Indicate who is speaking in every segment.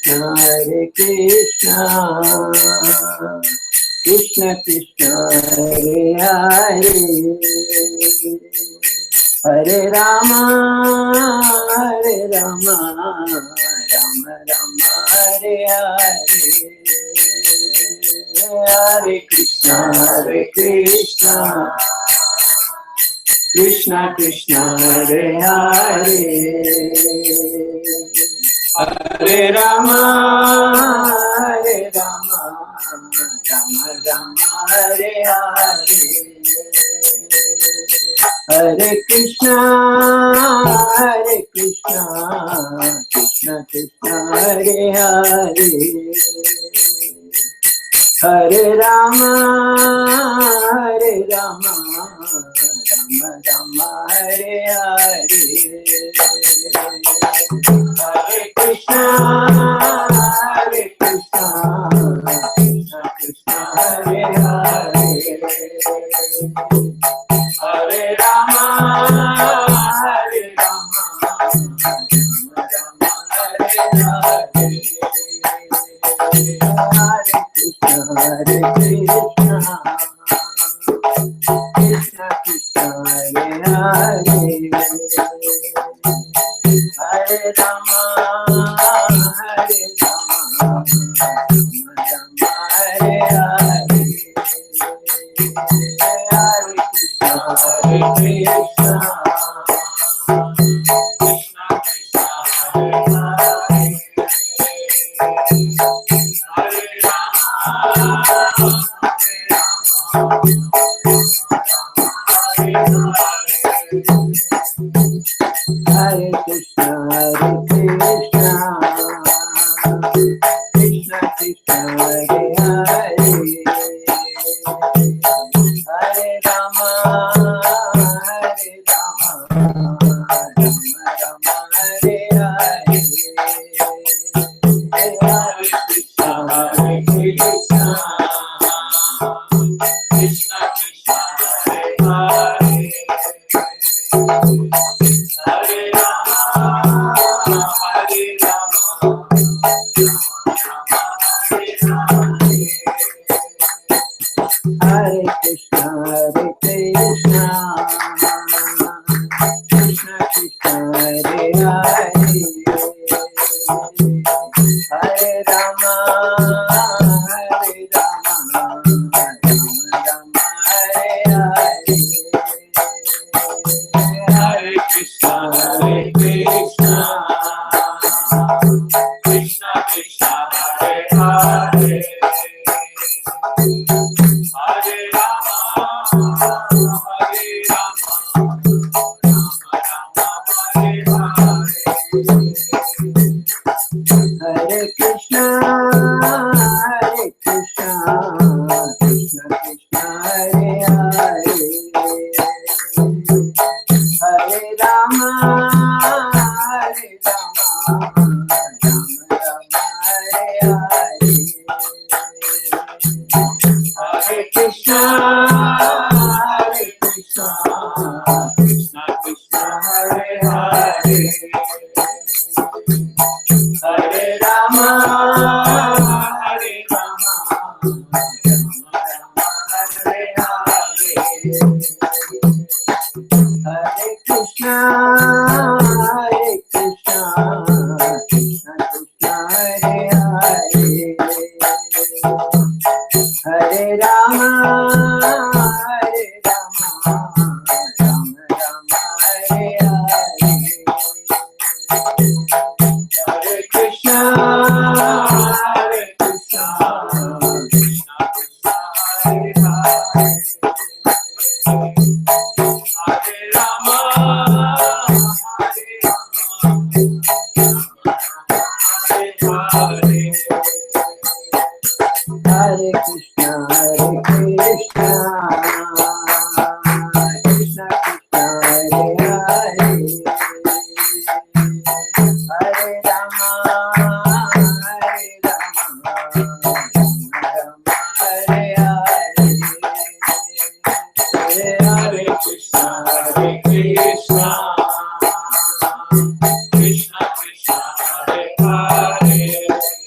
Speaker 1: Krishna, Krishna Krishna Hare Hare, Hare Rama, Hare Rama, Rama Rama Hare Hare, Hare Krishna, Krishna Krishna Hare Hare, Hare Rama, Rama Rama Hare Hare, Hare Krishna, Krishna Krishna Hare Hare, Hare Rama, Rama Rama Hare Hare, Hare Krishna, Krishna Krishna Hare Hare, Hare Rama, Rama Hare Hare, Hare Krishna, Krishna Krishna Hare Hare, Hare Rama, Hare Hare, Hare Krishna, Hare Krishna, Krishna Krishna Hare Hare, Hare Rama, Rama Hare Hare, Hare Krishna, Krishna Krishna Hare Hare, Hare Rama, Hare Krishna, Krishna Krishna Hare Hare, Hare Rama, Rama Hare Hare, Hare Krishna, Krishna Krishna Hare Hare, Hare Rama, Hare Krishna, Krishna Krishna Hare Hare, Hare Rama, Hare Krishna, Krishna Krishna Hare Hare, Hare Rama, Hare Hare, Hare Krishna, Krishna Krishna Hare Hare, Hare Rama, Rama Hare Hare, Hare Krishna, Krishna Krishna Hare Hare, Hare Rama, Hare Krishna, Krishna Krishna Hare Hare, Hare Rama, Rama Hare Hare, Hare Krishna, Krishna Krishna Hare Hare,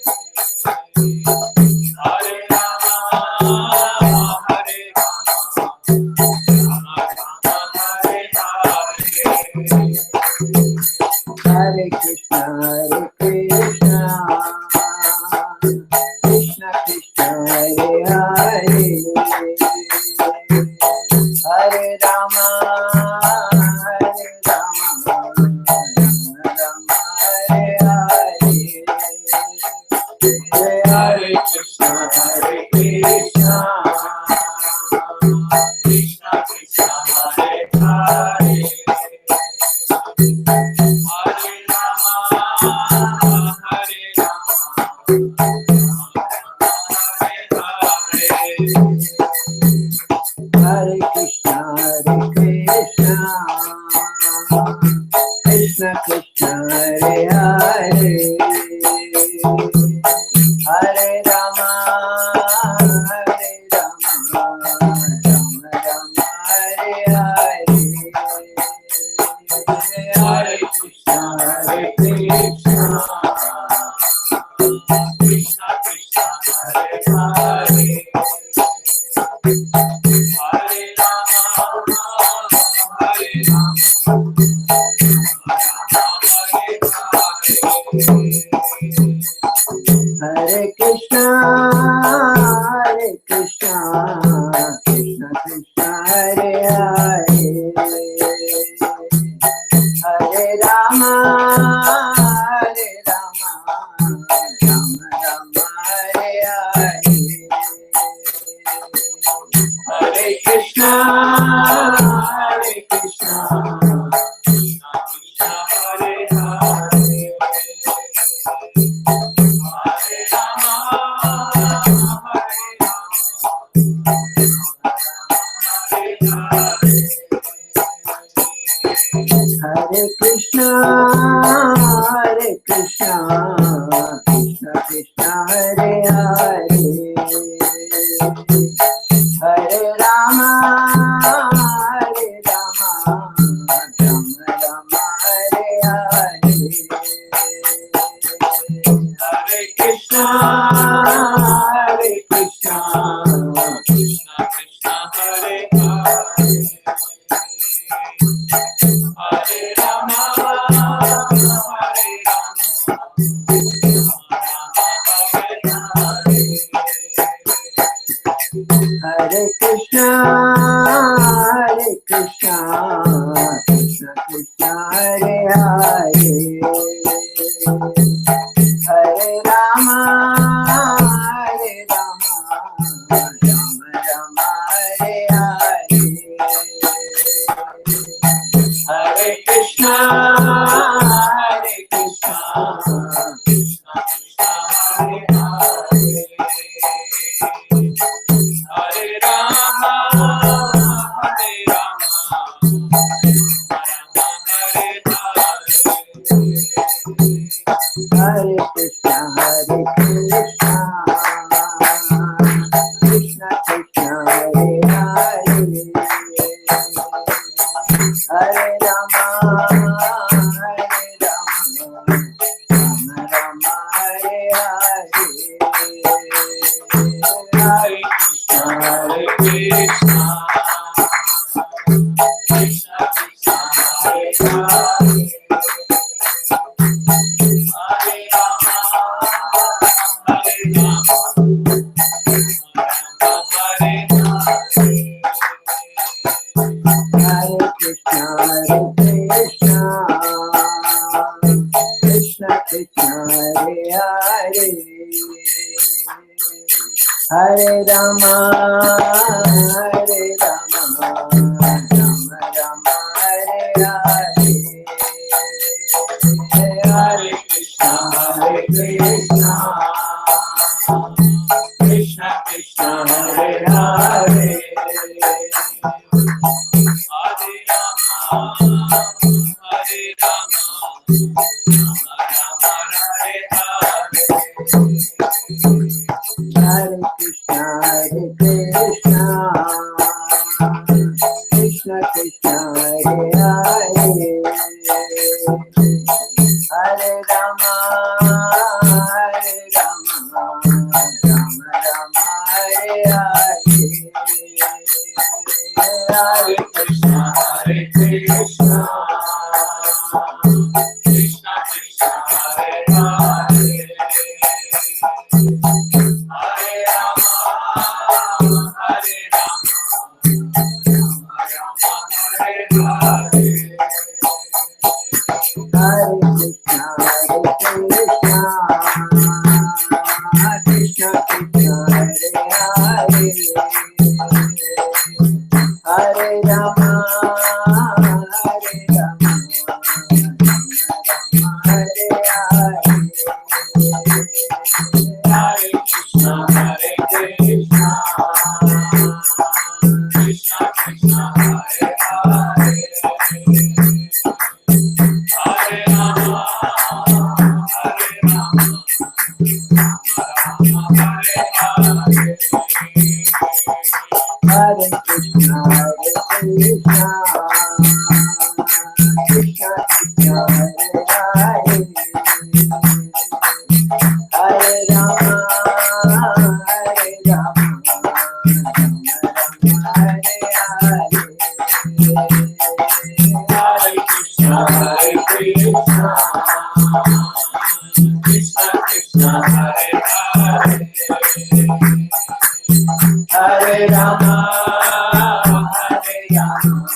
Speaker 1: Hare Krishna, Hare Krishna, Krishna Krishna, Hare Hare, Hare Rama, Hare Rama, Hare Krishna, Krishna Krishna, Hare Hare, Hare Rama, Rama Rama, Hare Hare, Hare Krishna, Krishna Krishna, Hare Hare, Hare Rama, Hare Hare Krishna, Krishna Krishna, Hare Hare, Hare Rama, Rama Rama, Hare Hare, Hare Krishna, Krishna Krishna, Hare Hare, Hare Rama, Hare Krishna, Krishna Krishna, Hare Hare, Hare Rama, Rama Rama, Hare Hare, Hare Krishna, Krishna Krishna, Hare Hare, Hare Rama, Hare Krishna, Krishna Krishna, Hare Hare, Hare Rama, Rama Rama, Hare Hare, Hare Krishna, Krishna Krishna, Hare Hare, Hare Rama, Hare Hare, Hare Krishna, Krishna Krishna, Hare Hare, Hare Rama, Rama Rama, Hare Hare, Hare Krishna, Krishna Krishna, Hare Hare, Hare Rama, Hare Hare Krishna, Krishna Krishna, Hare Hare, Hare Rama, Rama Rama, Hare Hare, Hare Krishna, Krishna Krishna, Hare Hare, Hare Rama, Hare Rama, Rama Hare Hare, Hare Krishna, Krishna Krishna, Hare Hare, Hare Rama, Hare Krishna, Hare Krishna, Krishna Krishna, Hare Hare, Hare Rama, Hare Rama,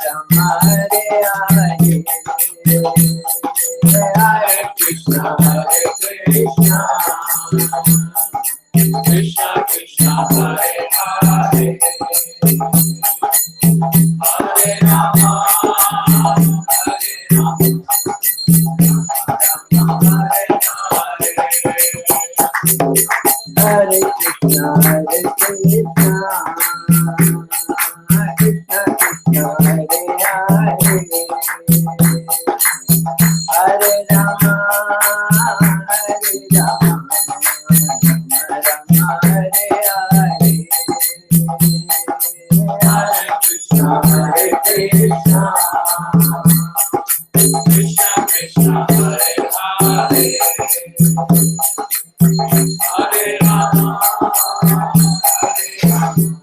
Speaker 1: Rama Hare Hare, Hare Krishna, Hare Krishna, Krishna Krishna, Hare Hare, Hare Rama, Hare Rama, Hare Hare, Hare Krishna, Hare Krishna, Krishna Krishna, Hare Hare, Hare Rama, Hare Rama, Hare Hare,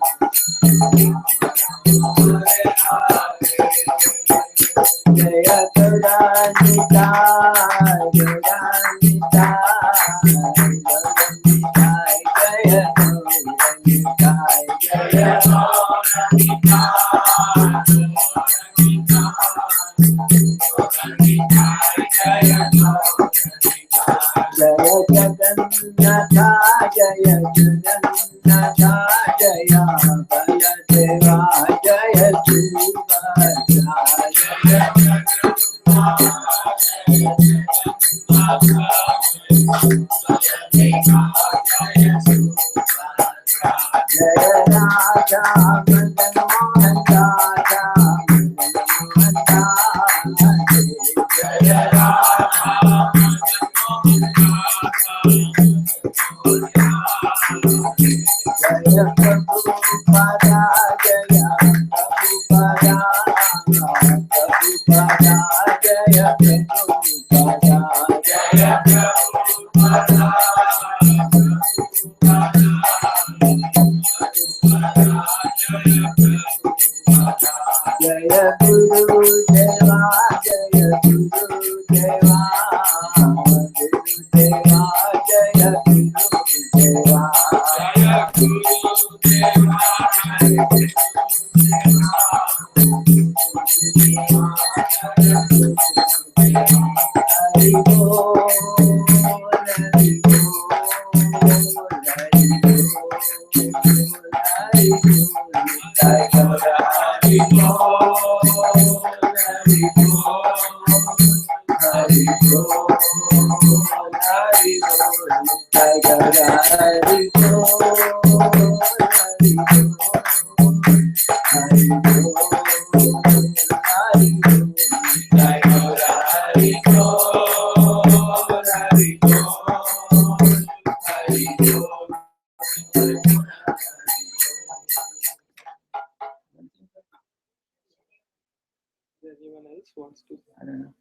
Speaker 2: Anyone else wants to?
Speaker 3: I don't know.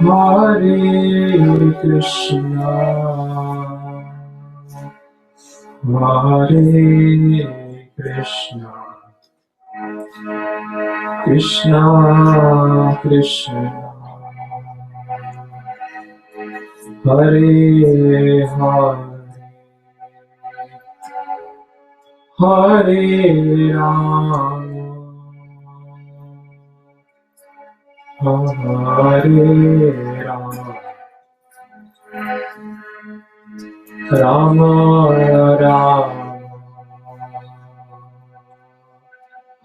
Speaker 3: Hare Krishna, Hare Krishna, Krishna Krishna, Hare Hare, Hare Rama, Hare Rama, Rama Rama,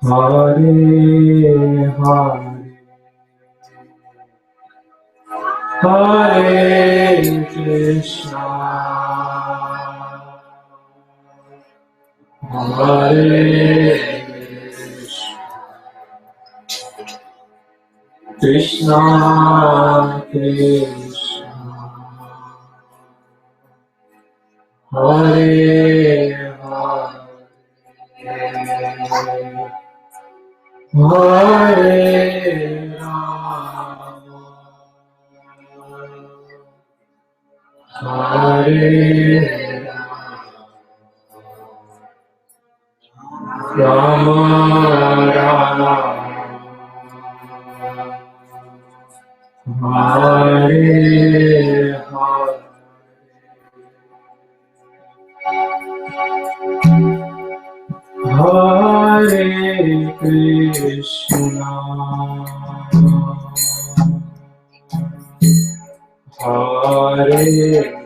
Speaker 3: Hare Hare, Hare Krishna, Hare Krishna, Krishna, Hare Hare, Hare Rama, Hare Rama, Rama Hare Hare, Hare Krishna, Hare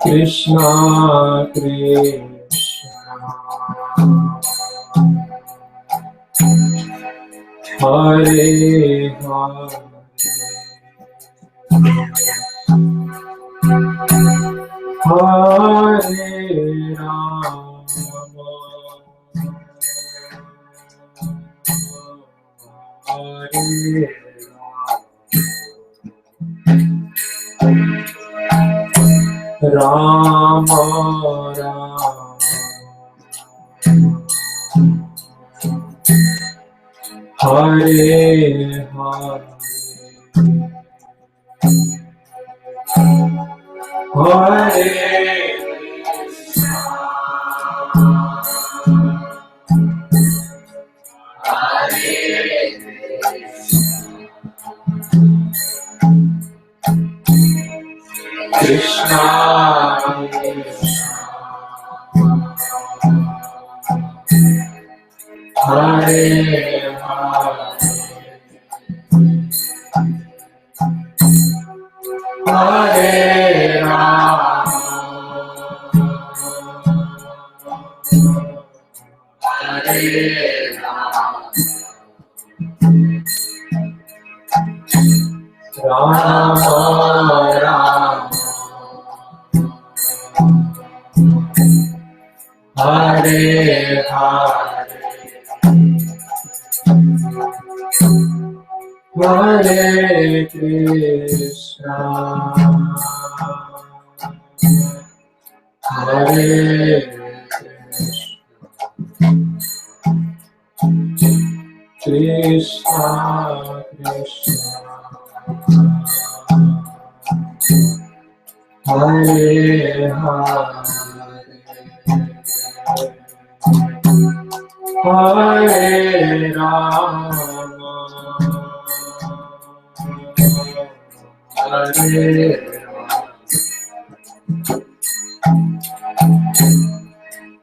Speaker 3: Krishna Krishna Hare Hare Hare Rama Hare Rama Rama Hare Hare Hare Krishna Hare Hare Rama Hare Rama Rama Hare Hare Hare Krishna Hare Krishna Krishna Hare Hare Hare Rama Hare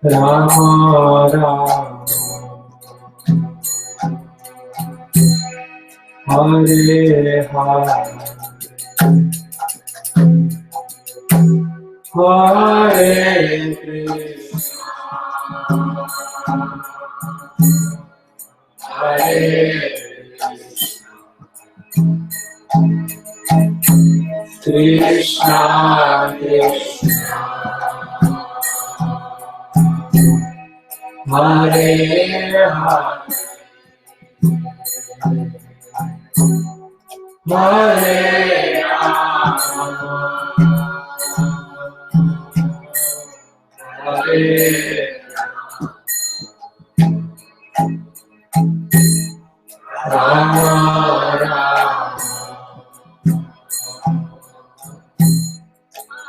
Speaker 3: Rama Rama Hare Hare Hare Krishna Krishna Hare Hare Hare Rama Rama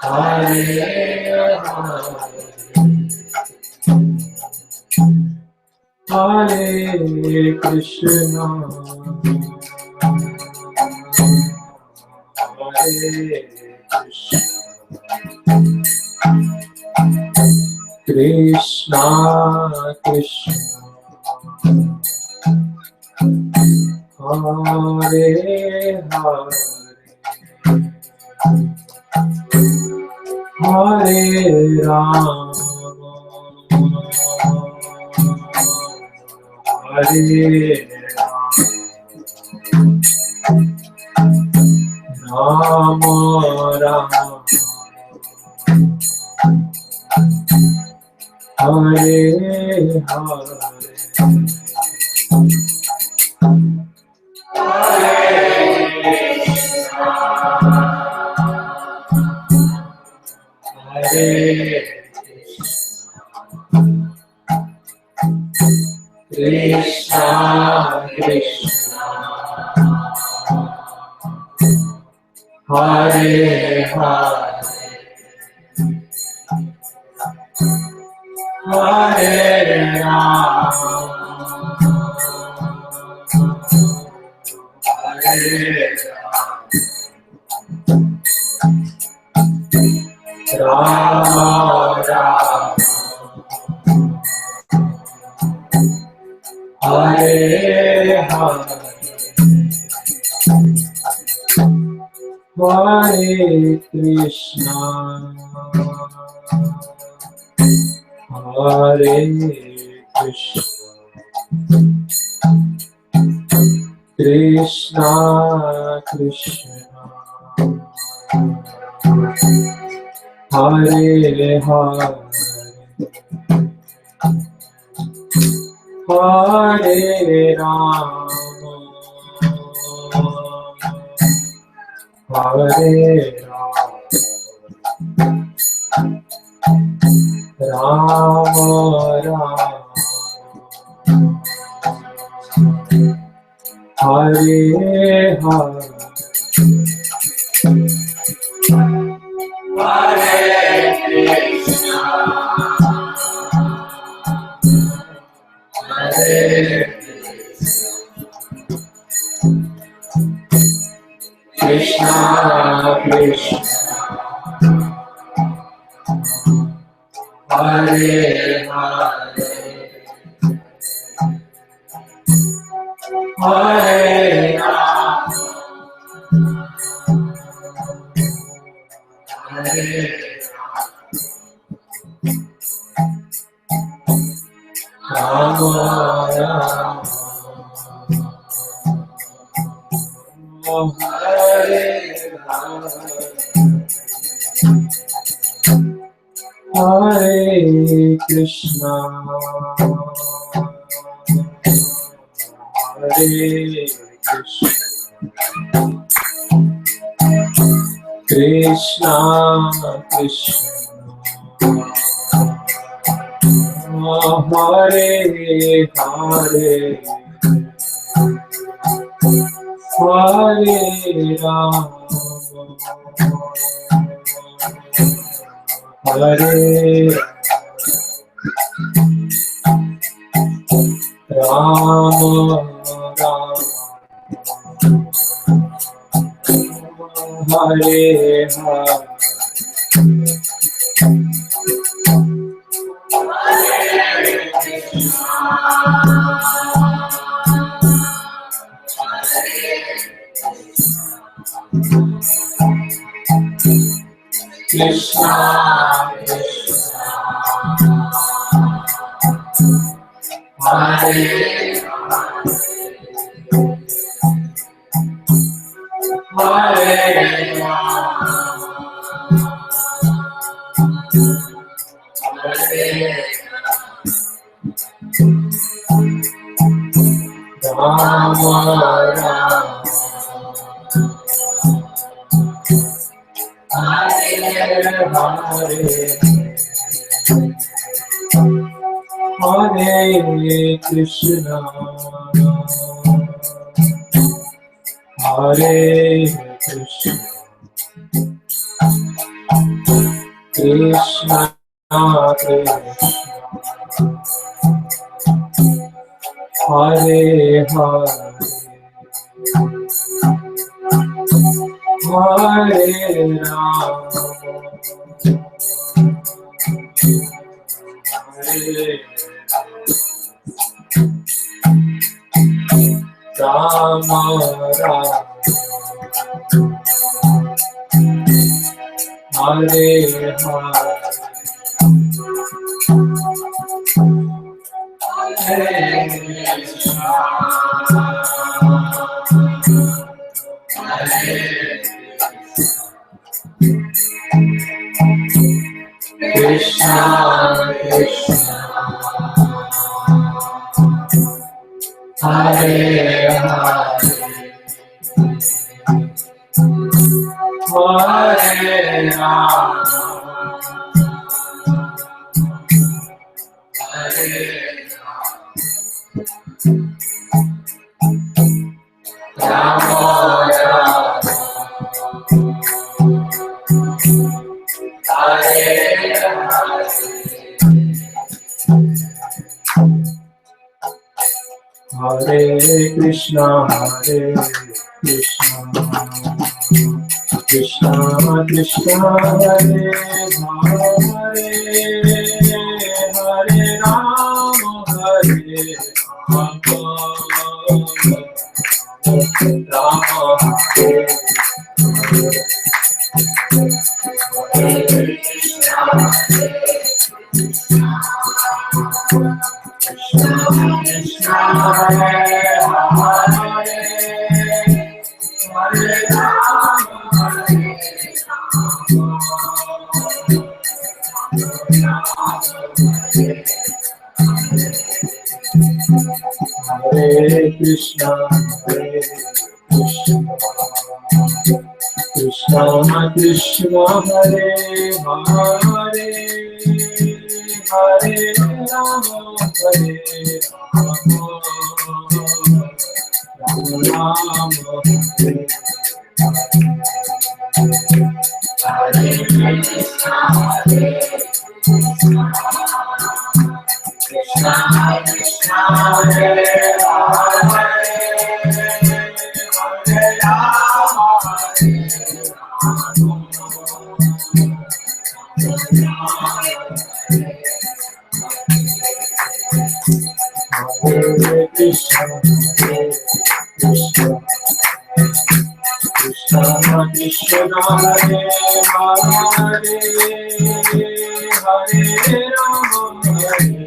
Speaker 3: Hare Hare Krishna Hare Krishna Krishna Hare Hare Hare Rama Hare Rama Rama Hare Hare Krishna Krishna Hare Hare Hare Rama Hare Rama Rama Hare Krishna Krishna Hare Hare Hare Rama Hare Rama Rama Hare Hare Krishna Krishna Hare Hare Hare Rama Hare Rama Rama Hare Hare Krishna Hare Krishna Krishna Krishna Hare Hare Hare Rama Hare Rama Rama Hare Hare Krishna Krishna Hare Hare Rama Rama Hare Hare Krishna Hare Krishna Krishna Krishna Hare Hare Hare Rama Hare Rama Rama Hare Hare Krishna Krishna Hare Hare Hare Rama Hare Rama Rama Hare Hare Krishna Krishna Krishna Hare Hare Hare Rama Hare Rama Rama Hare Krishna Hare Hare Rama Hare Krishna Krishna Krishna Hare Hare Hare Rama Hare Rama Rama Hare Hare Krishna Krishna Krishna Hare Hare Hare Rama Hare Krishna Krishna Krishna Krishna Hare Hare Hare Rama Hare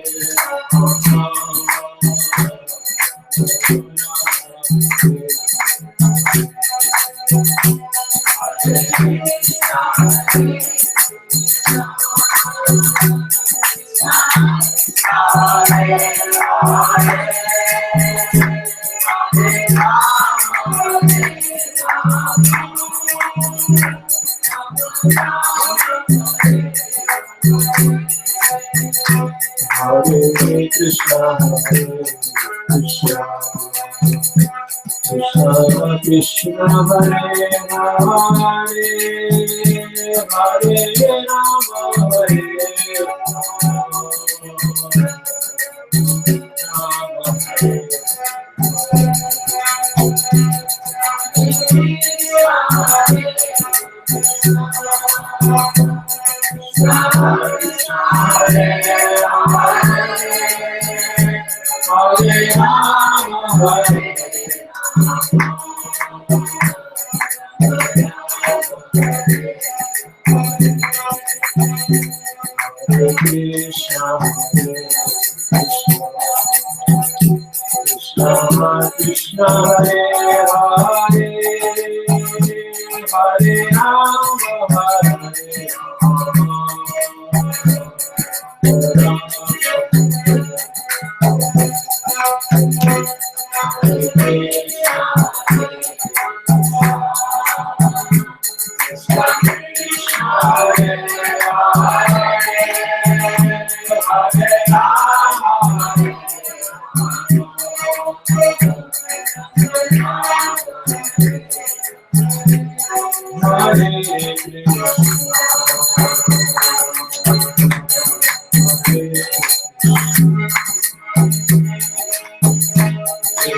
Speaker 3: Hare Krishna Krishna Krishna Krishna Hare Hare Hare Rama Hare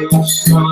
Speaker 3: Krishna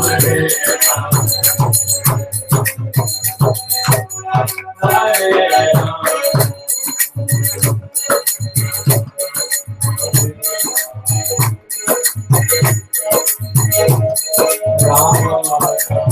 Speaker 3: Hare Hare Hare Rama Hare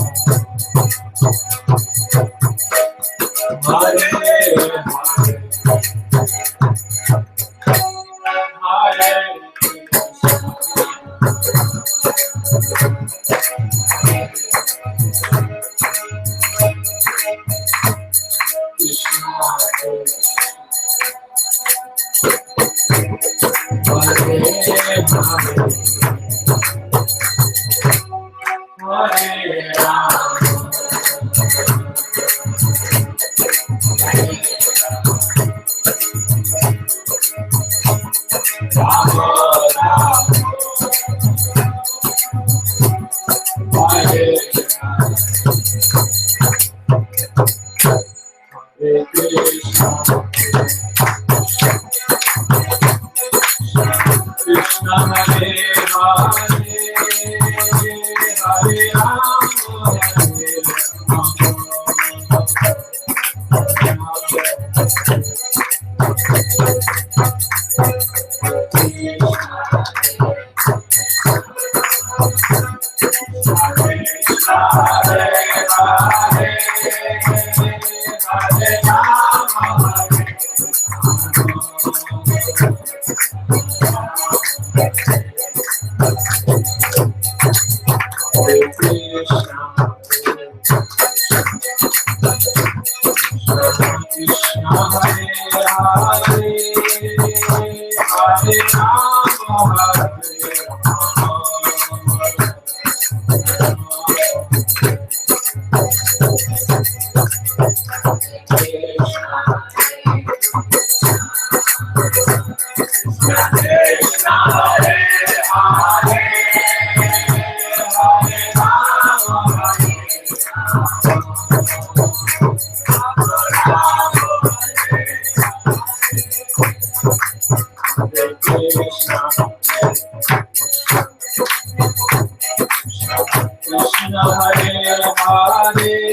Speaker 3: Krishna Hare Hare,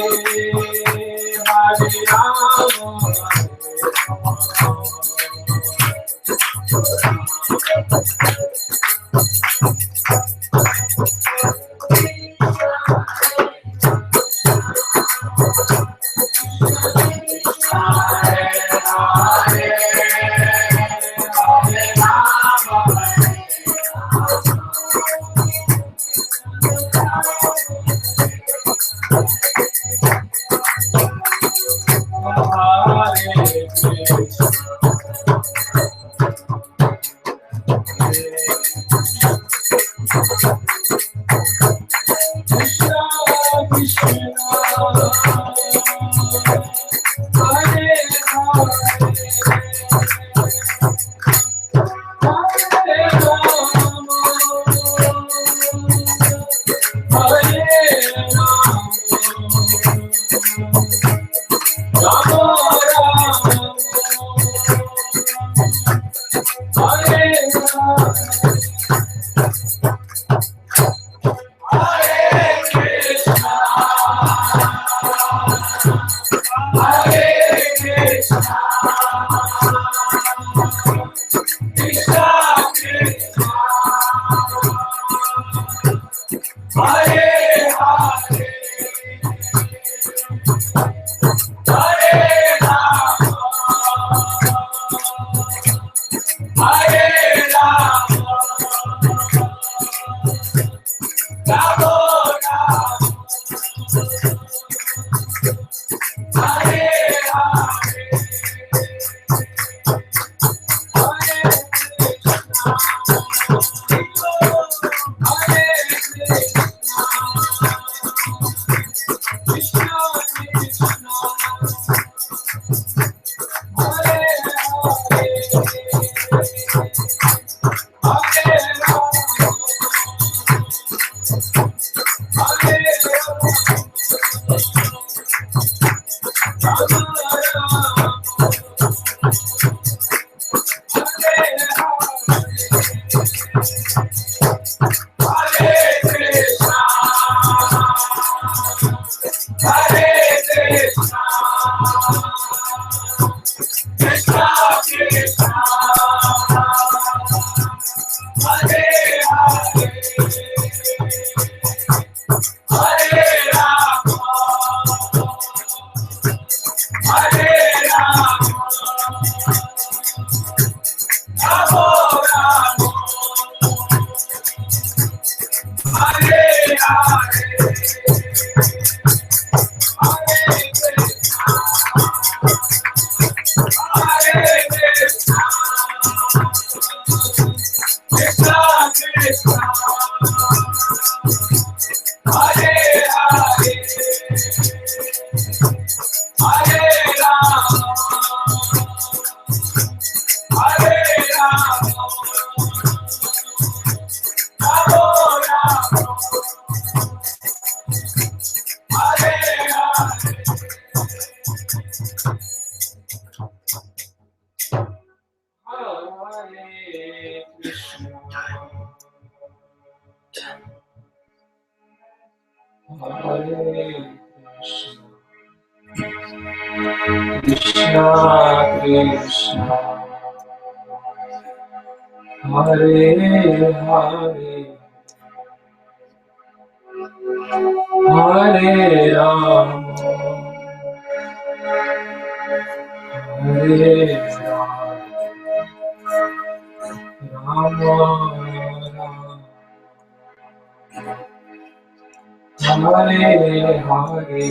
Speaker 3: Hare Rama, Hare Hare Krishna, Krishna Krishna, Hare Hare, Hare Rama, Hare Rama, Rama Rama, Hare Hare.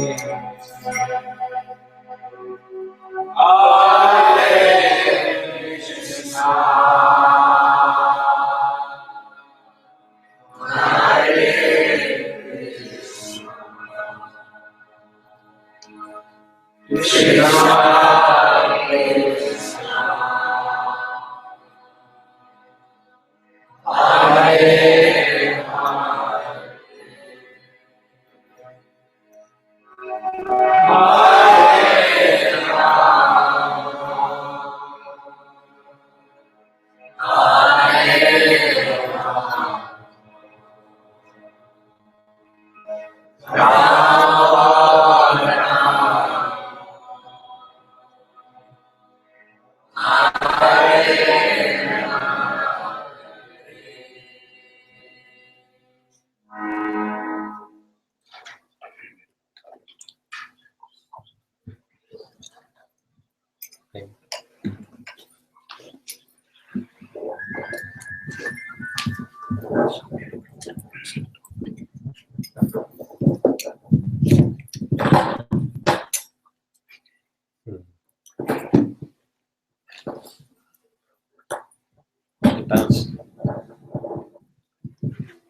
Speaker 1: It bounced.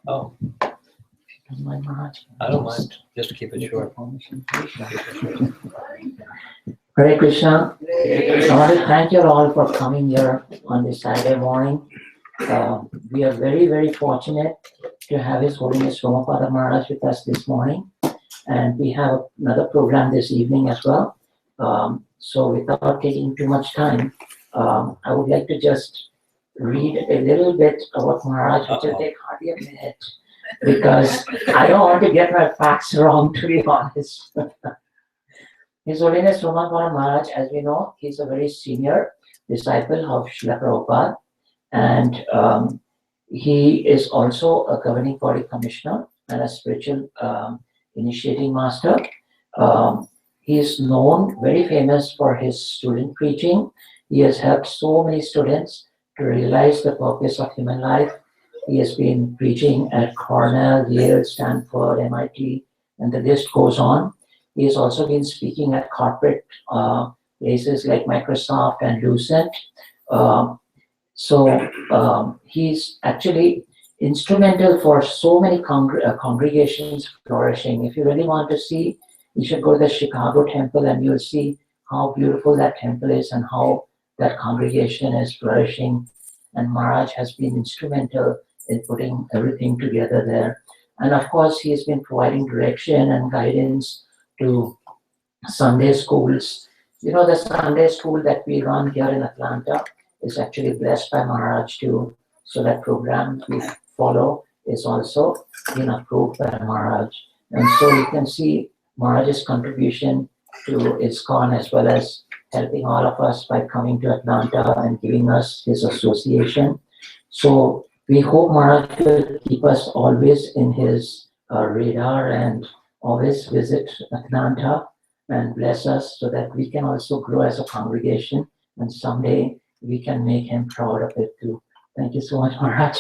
Speaker 1: Oh,
Speaker 4: Doesn't mind Maharaj.
Speaker 1: I don't mind. Just keep it short.
Speaker 4: Hare Krishna. I want to thank you all for coming here on this Saturday morning. We are very, very fortunate to have His Holiness Romapada Maharaj with us this morning. And we have another program this evening as well. So without taking too much time, I would like to just read a little bit about Maharaj, which will take hardly a minute, because I don't want to get my facts wrong, to be honest. His Holiness Romapada Maharaj, as we know, he's a very senior disciple of Srila Prabhupada, and he is also a governing body commissioner and a spiritual initiating master. He is known, very famous for his student preaching. He has helped so many students to realize the purpose of human life. He has been preaching at Cornell, Yale, Stanford, MIT, and the list goes on. He has also been speaking at corporate places like Microsoft and Lucent. He's actually instrumental for so many congregations flourishing. If you really want to see, you should go to the Chicago temple and you'll see how beautiful that temple is and how that congregation is flourishing. And Maharaj has been instrumental in putting everything together there. And of course, he has been providing direction and guidance to Sunday schools. You know, the Sunday school that we run here in Atlanta is actually blessed by Maharaj too. So that program we follow is also been approved by Maharaj. And so you can see Maharaj's contribution to ISKCON as well as helping all of us by coming to Atlanta and giving us his association. So we hope Maharaj will keep us always in his radar and always visit Atlanta and bless us so that we can also grow as a congregation and someday we can make him proud of it too. Thank you so much, Maharaj.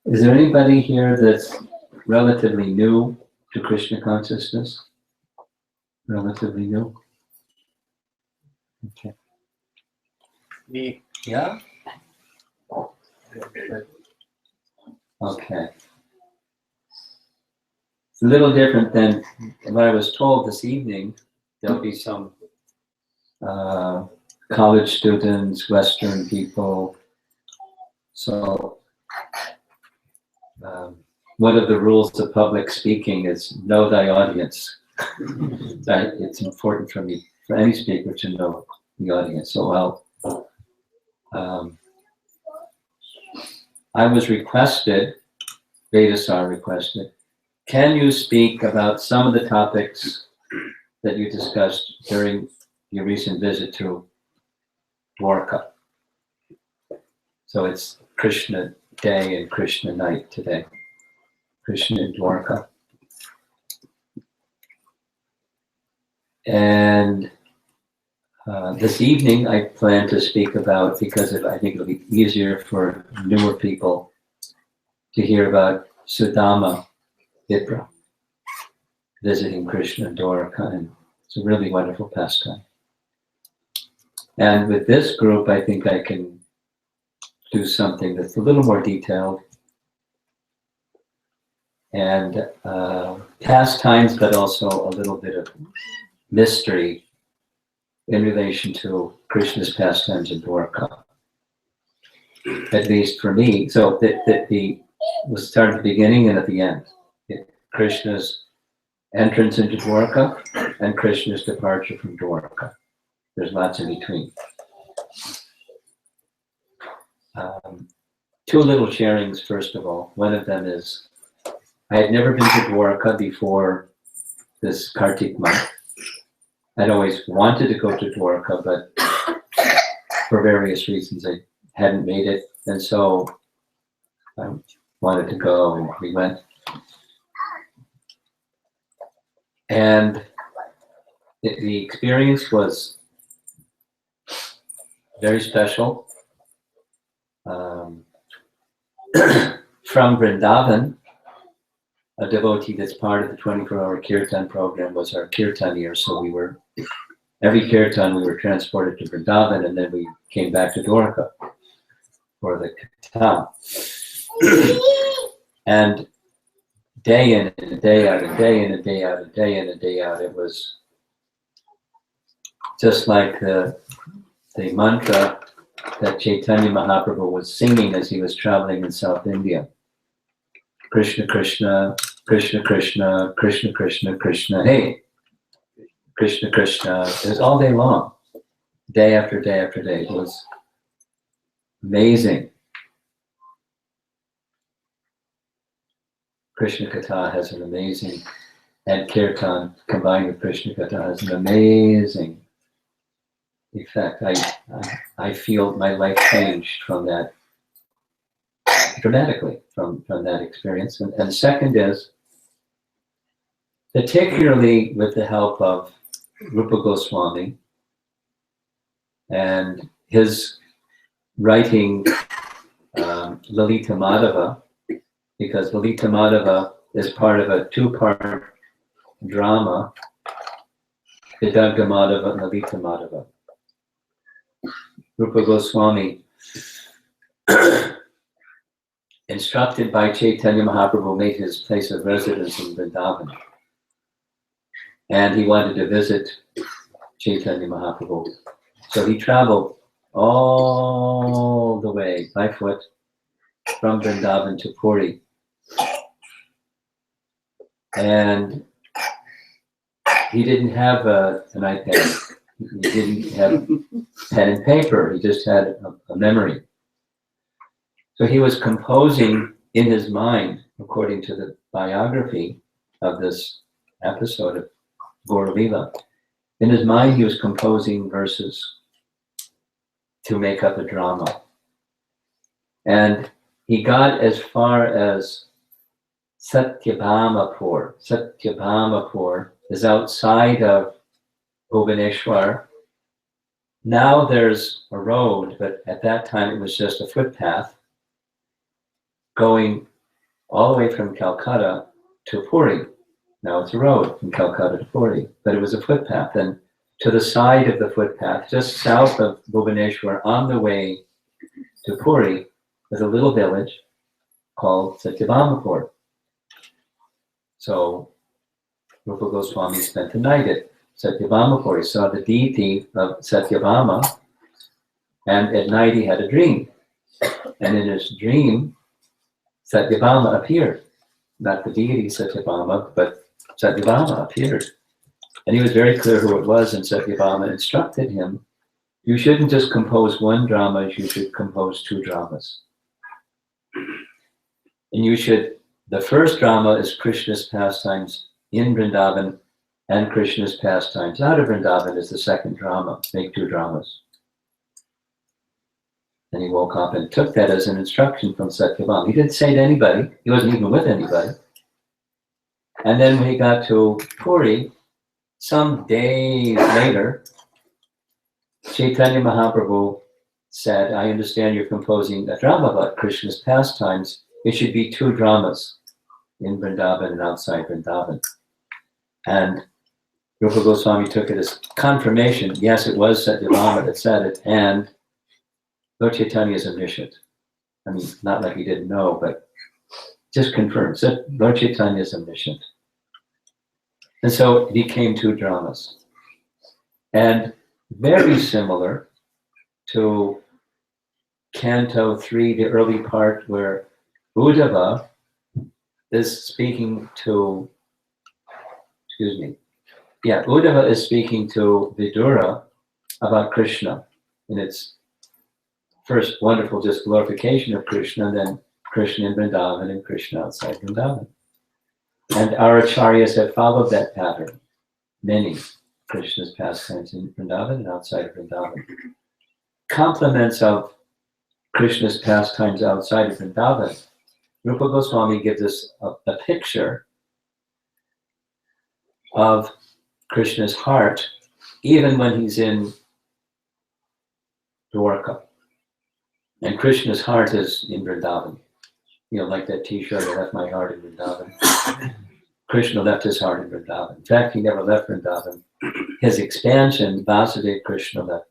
Speaker 3: Is there anybody here that's relatively new to Krishna consciousness? Relatively new? Okay.
Speaker 1: Me. Yeah.
Speaker 3: Okay. It's a little different than what I was told this evening. There'll be some college students, Western people. So one of the rules of public speaking is know thy audience. It's important for me, for any speaker, to know the audience. So I was requested, Vedasar requested, can you speak about some of the topics that you discussed during your recent visit to Dwarka? So it's Krishna Day and Krishna Night today. Krishna in Dwarka. And this evening I plan to speak about, because I think it'll be easier for newer people to hear about Sudama Vipra visiting Krishna in Dwarka, and it's a really wonderful pastime. And with this group, I think I can do something that's a little more detailed and pastimes, but also a little bit of mystery in relation to Krishna's pastimes in Dwarka. At least for me. So we'll start at the beginning and at the end. Krishna's entrance into Dwarka and Krishna's departure from Dwarka. There's lots in between. Two little sharings, first of all. One of them is, I had never been to Dwarka before this Kartik month. I'd always wanted to go to Dwarka, but for various reasons I hadn't made it. And so I wanted to go, and we went. And the experience was very special. From Vrindavan, a devotee that's part of the 24-hour kirtan program was our kirtanier. So every kirtan we were transported to Vrindavan, and then we came back to Dwarka for the kirtan. And day in and day out, and day in and day out, and day in and day out, it was just like the mantra that Chaitanya Mahaprabhu was singing as he was traveling in South India. Krishna Krishna, Krishna Krishna, Krishna Krishna, Krishna, hey. Krishna Krishna. It was all day long, day after day after day. It was amazing. Krishna Katha has an amazing, and Kirtan combined with Krishna Katha has an amazing effect. I feel my life changed from that, dramatically from that experience. And the second is, particularly with the help of Rupa Goswami and his writing Lalita Madhava, because Lalita Madhava is part of a two-part drama, Vidagga Madhava and Lalita Madhava. Rupa Goswami, instructed by Chaitanya Mahaprabhu, made his place of residence in Vrindavan. And he wanted to visit Chaitanya Mahaprabhu. So he traveled all the way by foot from Vrindavan to Puri. And he didn't have an iPad. He didn't have pen and paper. He just had a memory. So he was composing in his mind, according to the biography of this episode of Gaura Lila. In his mind, he was composing verses to make up a drama. And he got as far as Satyabhamapur. Satyabhamapur is outside of Bhubaneswar. Now there's a road, but at that time it was just a footpath going all the way from Calcutta to Puri. Now it's a road from Calcutta to Puri, but it was a footpath. And to the side of the footpath, just south of Bhubaneswar, on the way to Puri, was a little village called Satyabhamapur. So Rupa Goswami spent the night at Satyabhamapur. He saw the deity of Satyabhama, and at night he had a dream. And in his dream, Satyabhama appeared not the deity Satyabhama, but Satyabhama appeared. And he was very clear who it was, and Satyabhama instructed him, you shouldn't just compose one drama, you should compose 2 dramas. And the first drama is Krishna's pastimes in Vrindavan and Krishna's pastimes out of Vrindavan is the second drama. Make 2 dramas. And he woke up and took that as an instruction from Satyabhama. He didn't say to anybody, he wasn't even with anybody. And then when he got to Puri, some days later, Chaitanya Mahaprabhu said, I understand you're composing a drama about Krishna's pastimes. It should be 2 dramas in Vrindavan and outside Vrindavan. And Rupa Goswami took it as confirmation. Yes, it was Satyabhama that said it, and Lord Chaitanya is omniscient. I mean, not like he didn't know, but just confirms that Lord Chaitanya is omniscient. And so it became 2 dramas. And very similar to Canto 3, the early part where Uddhava is speaking to, Uddhava is speaking to Vidura about Krishna. And it's first wonderful just glorification of Krishna, and then Krishna in Vrindavan and Krishna outside Vrindavan. And our acharyas have followed that pattern. Many Krishna's pastimes in Vrindavan and outside of Vrindavan. Compliments of Krishna's pastimes outside of Vrindavan. Rupa Goswami gives us a picture of Krishna's heart, even when he's in Dwarka. And Krishna's heart is in Vrindavan. You know, like that t-shirt, I left my heart in Vrindavan. Krishna left his heart in Vrindavan. In fact, he never left Vrindavan. His expansion, Vasudeva Krishna left.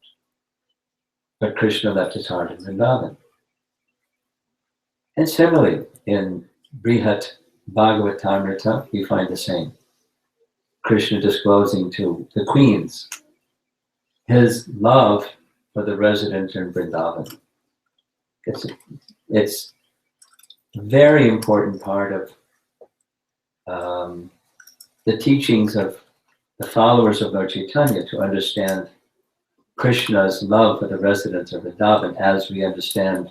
Speaker 3: But Krishna left his heart in Vrindavan. And similarly, in Brihat Bhagavatamrita, you find the same. Krishna disclosing to the queens his love for the residents in Vrindavan. It's a very important part of the teachings of the followers of Lord Chaitanya to understand Krishna's love for the residents of Vrindavan as we understand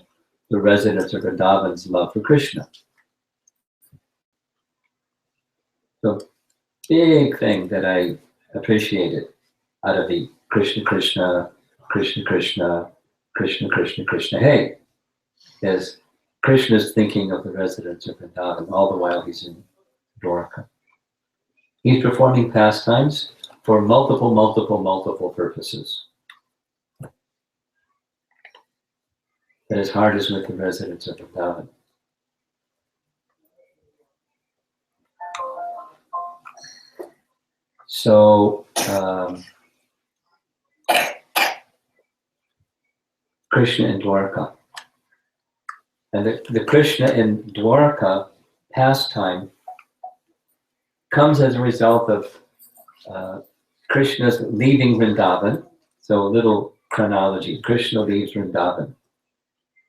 Speaker 3: the residents of Vrindavan's love for Krishna. So, big thing that I appreciated out of the Krishna Krishna, Krishna Krishna, Krishna Krishna Krishna Hey, is Krishna's thinking of the residents of Vrindavan all the while he's in Dwarka. He's performing pastimes for multiple purposes. But his heart is with the residents of Vrindavan. So, Krishna in Dwarka. And the Krishna in Dwarka pastime comes as a result of Krishna's leaving Vrindavan. So a little chronology. Krishna leaves Vrindavan.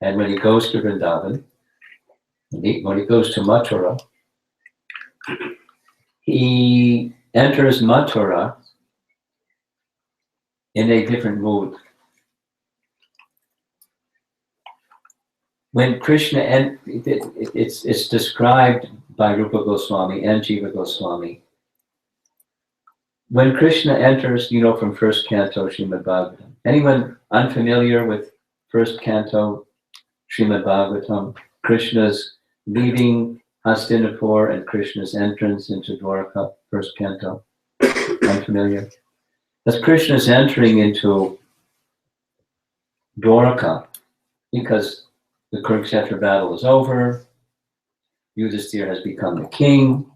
Speaker 3: And when he goes to Vrindavan, when he goes to Mathura, he enters Mathura in a different mood. When Krishna, it's described by Rupa Goswami and Jiva Goswami. When Krishna enters, you know, from first canto Srimad Bhagavatam. Anyone unfamiliar with first canto Srimad Bhagavatam? Krishna's leaving Hastinapur and Krishna's entrance into Dwarka, first canto. Unfamiliar? As Krishna's entering into Dwarka, because the Kurukshetra battle is over, Yudhisthira has become the king.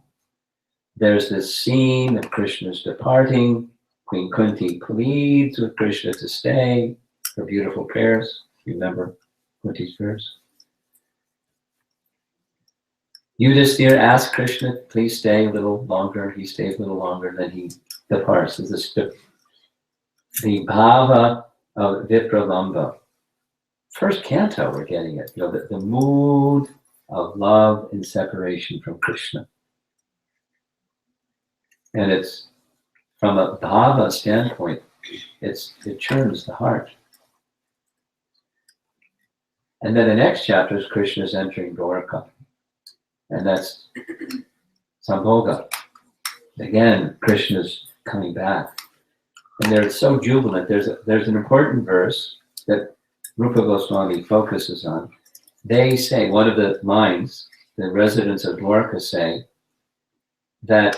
Speaker 3: There's this scene of Krishna's departing. Queen Kunti pleads with Krishna to stay. Her beautiful prayers. Remember Kunti's prayers? Yudhisthira asks Krishna, please stay a little longer. He stays a little longer, then he departs. This is the bhava of Vipralamba. First canto, we're getting it. You know, the mood of love and separation from Krishna. And it's from a bhava standpoint, it churns the heart. And then the next chapter is Krishna's entering Dwarka. And that's Sambhoga. Again, Krishna's coming back. And they're so jubilant. There's an important verse that Rupa Goswami focuses on. They say, one of the lines, the residents of Dwarka say, that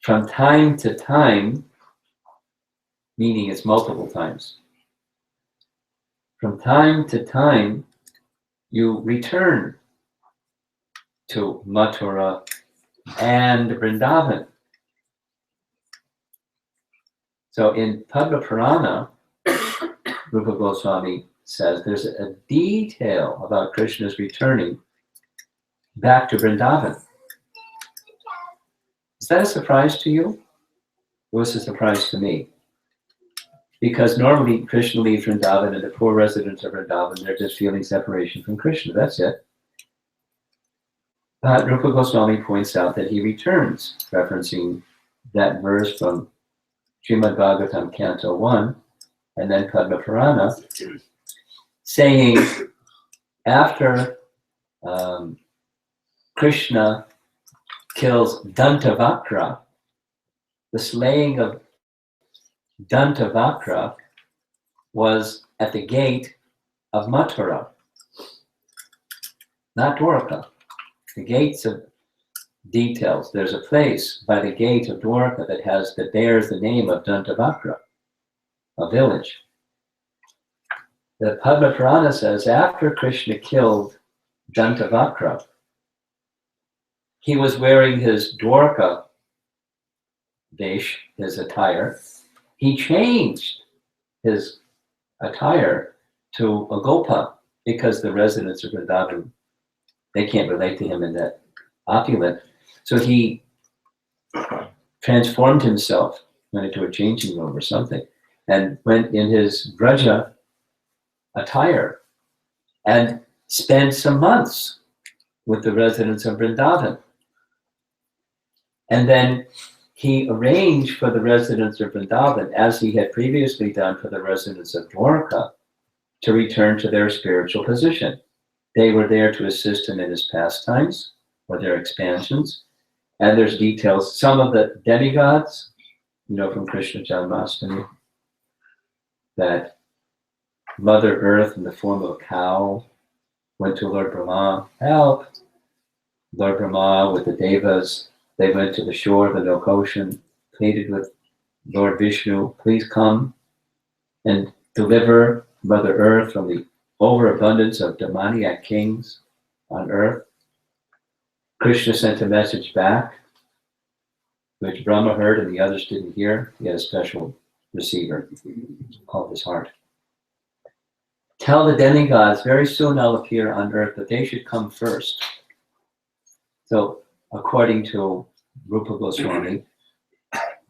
Speaker 3: from time to time, meaning it's multiple times, from time to time, you return to Mathura and Vrindavan. So in Padma Purana, Rupa Goswami says there's a detail about Krishna's returning back to Vrindavan. Is that a surprise to you? It was a surprise to me. Because normally Krishna leaves Vrindavan and the poor residents of Vrindavan, they're just feeling separation from Krishna. That's it. But Rupa Goswami points out that he returns, referencing that verse from Srimad Bhagavatam Canto 1 and then Padma Purana, saying after Krishna kills Dantavakra, the slaying of Dantavakra was at the gate of Mathura, not Dwarka. The gates of details. There's a place by the gate of Dwarka that bears the name of Dantavakra, a village. The Padma Purana says after Krishna killed Dantavakra, he was wearing his Dwarka vesh, his attire. He changed his attire to a gopa because the residents of Vrindavan, they can't relate to him in that opulent. So he transformed himself, went into a changing room or something, and went in his Braja attire and spent some months with the residents of Vrindavan. And then he arranged for the residents of Vrindavan, as he had previously done for the residents of Dwarka, to return to their spiritual position. They were there to assist him in his pastimes or their expansions. And there's details. Some of the demigods, from Krishna Janmashtami, that Mother Earth in the form of a cow went to Lord Brahma, help. Lord Brahma with the Devas, they went to the shore of the Milk Ocean, pleaded with Lord Vishnu, please come and deliver Mother Earth from the overabundance of demoniac kings on earth. Krishna sent a message back, which Brahma heard and the others didn't hear. He had a special receiver called his heart. Tell the demigods, very soon I'll appear on earth, but they should come first. So, according to Rupa Goswami,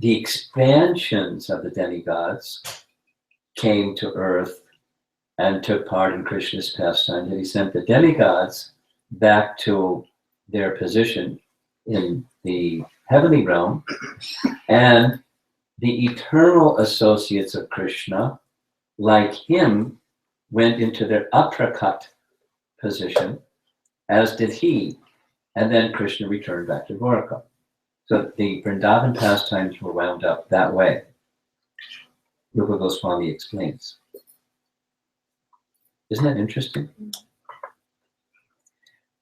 Speaker 3: the expansions of the demigods came to earth and took part in Krishna's pastime. And he sent the demigods back to their position in the heavenly realm, and the eternal associates of Krishna, like him, went into their aprakat position, as did he, and then Krishna returned back to Dwarka. So the Vrindavan pastimes were wound up that way. Rupa Goswami explains. Isn't that interesting?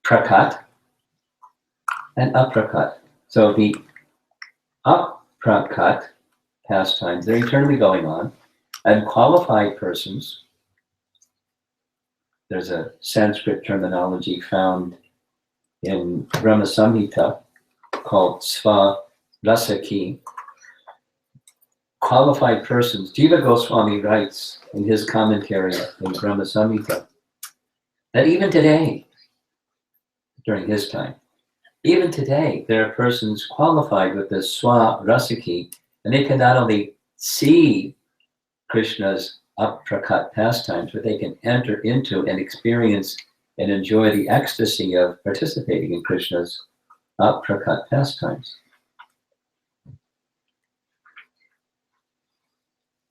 Speaker 3: Prakat and aprakat. So the aprakat pastimes, they're eternally going on, and qualified persons, there's a Sanskrit terminology found in Brahma Samhita called Sva Rasaki. Qualified persons, Jiva Goswami writes in his commentary in Brahma Samhita that even today, during his time, even today, there are persons qualified with the Swa Rasaki, and they can not only see Krishna's aprakat pastimes, but they can enter into and experience and enjoy the ecstasy of participating in Krishna's aprakat pastimes.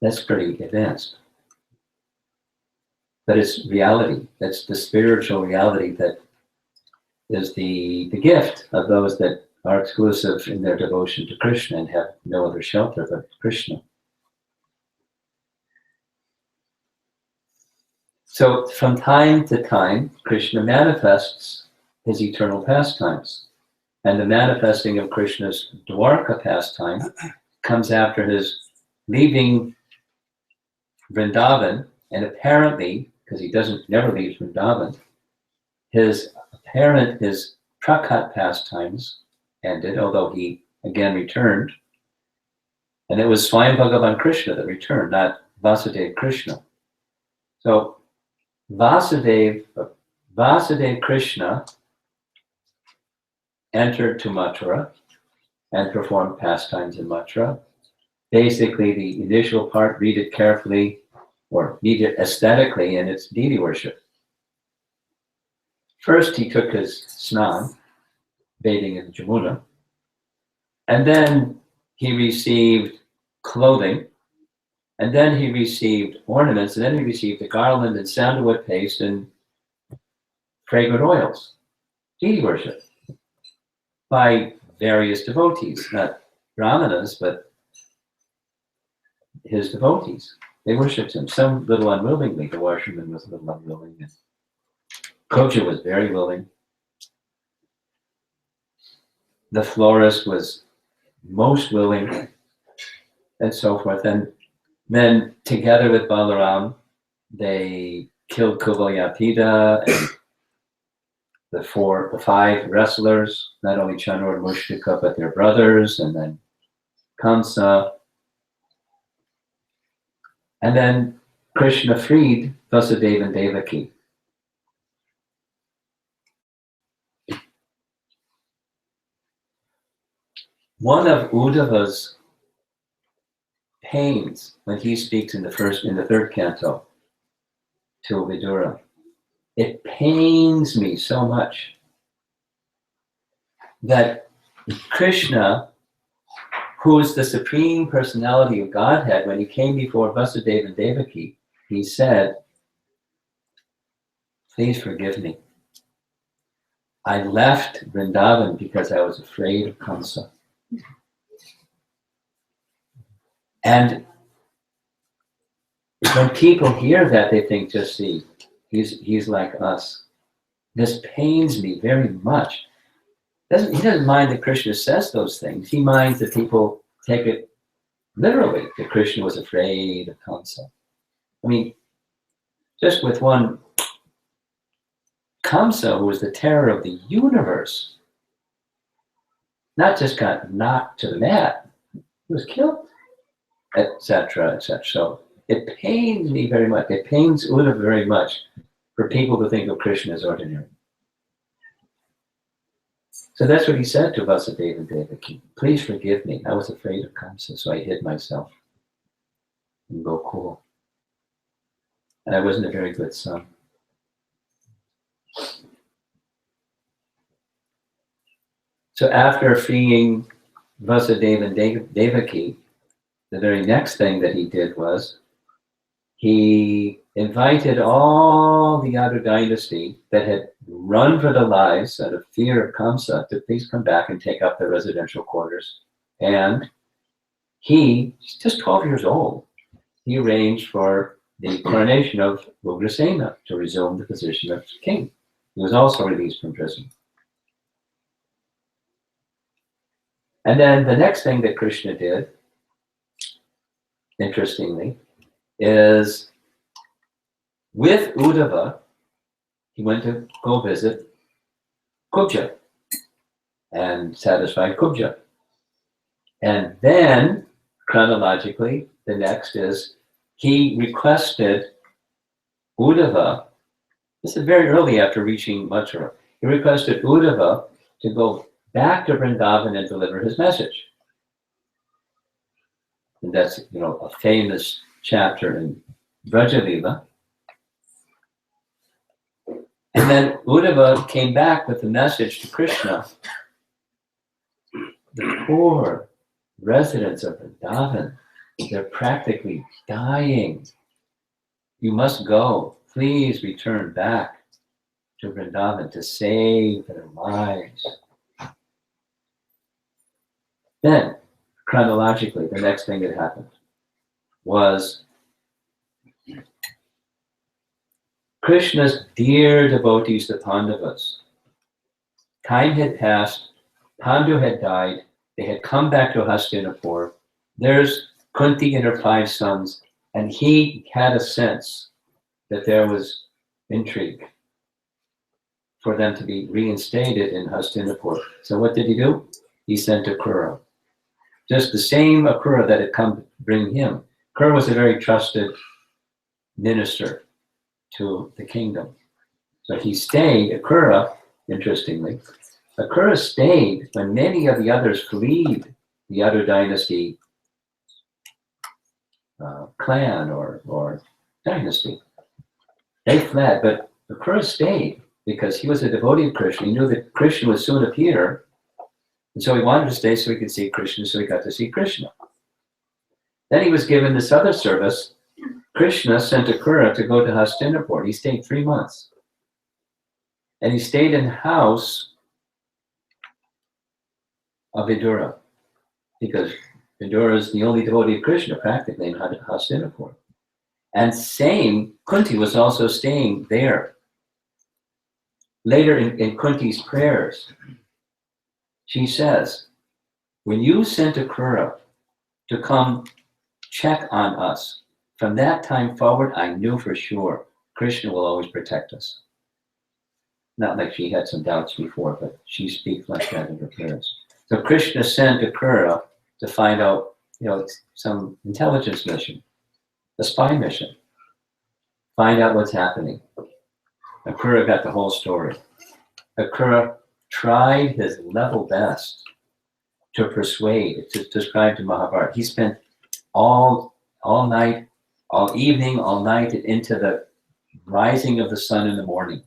Speaker 3: That's pretty advanced. But it's reality. That's the spiritual reality that is the gift of those that are exclusive in their devotion to Krishna and have no other shelter but Krishna. So from time to time, Krishna manifests his eternal pastimes. And the manifesting of Krishna's Dwarka pastime comes after his leaving Vrindavan, and apparently, because he never leaves Vrindavan, his prakat pastimes ended, although he again returned. And it was Swayam Bhagavan Krishna that returned, not Vasudeva Krishna. So Vasudeva Krishna entered to Mathura and performed pastimes in Mathura. Basically, the initial part, read it carefully, or read it aesthetically, and it's deity worship. First, he took his snan, bathing in Jamuna, and then he received clothing, and then he received ornaments, and then he received a garland and sandalwood paste and fragrant oils. Deity worship by various devotees, not brahmanas, but his devotees. They worshipped him, some little unwillingly. The washerman was a little unwilling. And Koja was very willing. The florist was most willing, and so forth. And then together with Balaram, they killed Kuvalyapida and the five wrestlers, not only Chanur and Mushtika, but their brothers, and then Kamsa. And then Krishna freed Vasudeva and Devaki. One of Uddhava's pains when he speaks in the third canto to Vidura, it pains me so much that Krishna, who is the supreme personality of Godhead, when he came before Vasudeva and Devaki, he said, "Please forgive me. I left Vrindavan because I was afraid of Kamsa." And when people hear that, they think, just see, he's like us. This pains me very much. He doesn't mind that Krishna says those things. He minds that people take it literally, that Krishna was afraid of Kamsa. I mean, just with one, Kamsa, who was the terror of the universe, not just got knocked to the mat, he was killed, etc., etc. So it pains me very much. It pains Uddhava very much for people to think of Krishna as ordinary. So that's what he said to Vasudeva and Devaki. "Please forgive me. I was afraid of Kamsa, so I hid myself in Gokul. And I wasn't a very good son." So after freeing Vasudeva and Devaki, the very next thing that he did was he invited all the other dynasty that had run for their lives out of fear of Kamsa to please come back and take up their residential quarters. And he's just 12 years old. He arranged for the coronation of Ugrasena to resume the position of king. He was also released from prison. And then the next thing that Krishna did, interestingly, is with Uddhava, he went to go visit Kubja and satisfy Kubja. And then, chronologically, the next is he requested Uddhava, this is very early after reaching Mathura, he requested Uddhava to go back to Vrindavan and deliver his message. And that's, a famous chapter in Vrajalila. And then Uddhava came back with the message to Krishna. The poor residents of Vrindavan, they're practically dying. You must go. Please return back to Vrindavan to save their lives. Then, chronologically, the next thing that happened was Krishna's dear devotees, the Pandavas. Time had passed, Pandu had died, they had come back to Hastinapur. There's Kunti and her 5 sons, and he had a sense that there was intrigue for them to be reinstated in Hastinapur. So what did he do? He sent Akrura. Just the same Akrura that had come to bring him. Akrura was a very trusted minister to the kingdom. So he stayed, Akrura, interestingly, Akrura stayed when many of the others fled the other dynasty clan or dynasty. They fled, but Akrura stayed because he was a devotee of Krishna. He knew that Krishna would soon appear, and so he wanted to stay so he could see Krishna, so he got to see Krishna. Then he was given this other service. Krishna sent Akrura to go to Hastinapur. He stayed 3 months. And he stayed in the house of Vidura, because Vidura is the only devotee of Krishna practically in Hastinapur. And Kunti was also staying there. Later in Kunti's prayers, she says, when you sent Akrura to come check on us, from that time forward, I knew for sure Krishna will always protect us. Not like she had some doubts before, but she speaks like that in her prayers. So Krishna sent Akrura to find out, some intelligence mission, a spy mission. Find out what's happening. Akrura got the whole story. Akrura tried his level best to persuade, to describe to Mahabharata. He spent all night, all evening, all night, into the rising of the sun in the morning,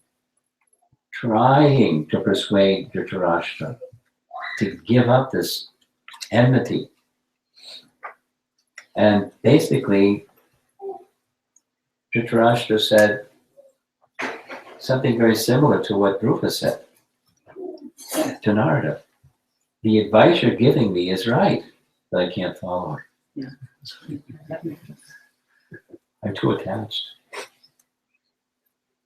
Speaker 3: trying to persuade Dhritarashtra to give up this enmity. And basically, Dhritarashtra said something very similar to what Dhruva said to Narada. The advice you're giving me is right, but I can't follow it. I'm too attached.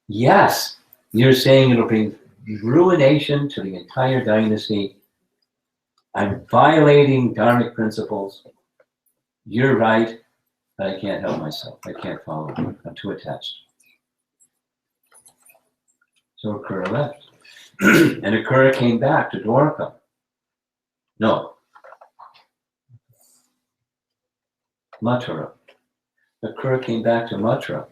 Speaker 3: Yes, you're saying it'll bring ruination to the entire dynasty. I'm violating dharmic principles. You're right, but I can't help myself. I can't follow. I'm too attached. So Akrura left. And Akrura came back to Dwarka. No. Mathura. Akrura came back to Mathura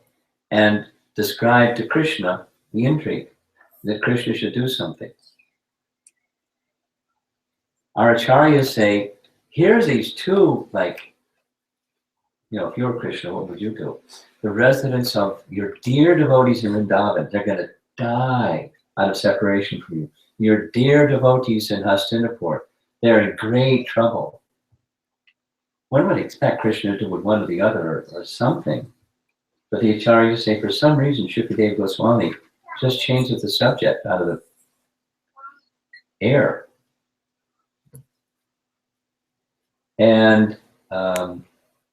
Speaker 3: and described to Krishna the intrigue, that Krishna should do something. Our acharyas say, here's these two, if you're Krishna, what would you do? The residents of your dear devotees in Vrindavan, they're going to die out of separation from you. Your dear devotees in Hastinapur, they're in great trouble. One would expect Krishna to do with one or the other or something. But the acharyas say, for some reason, Shukadeva Goswami just changes the subject out of the air. And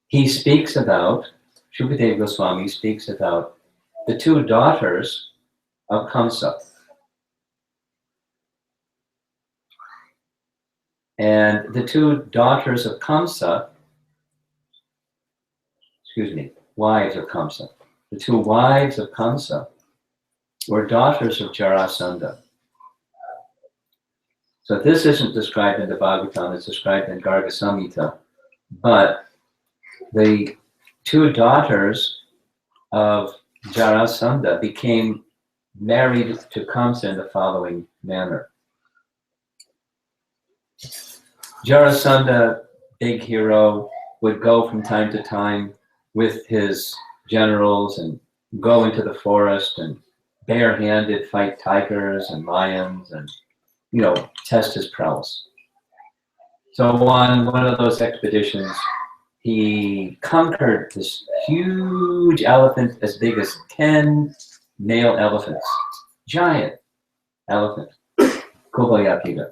Speaker 3: he speaks about, Shukadeva Goswami speaks about the 2 daughters of Kamsa. And the 2 daughters of Kamsa, wives of Kamsa. The 2 wives of Kamsa were daughters of Jarasandha. So this isn't described in the Bhagavatam, it's described in Garga Samhita. But the 2 daughters of Jarasandha became married to Kamsa in the following manner. Jarasandha, big hero, would go from time to time with his generals and go into the forest and barehanded fight tigers and lions and, test his prowess. So on one of those expeditions, he conquered this huge elephant as big as 10 male elephants. Giant elephant, Kuvalayapida.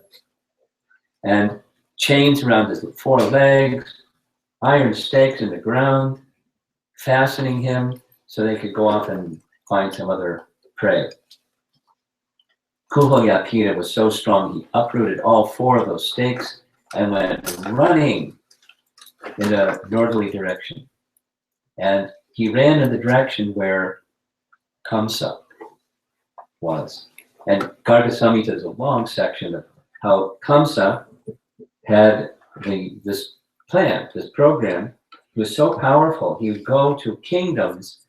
Speaker 3: And chains around his 4 legs, iron stakes in the ground, fastening him so they could go off and find some other prey. Kuvalayapida was so strong, he uprooted all 4 of those stakes and went running in a northerly direction. And he ran in the direction where Kamsa was. And Garga Samhita is a long section of how Kamsa had this plan, this program. He was so powerful, he would go to kingdoms,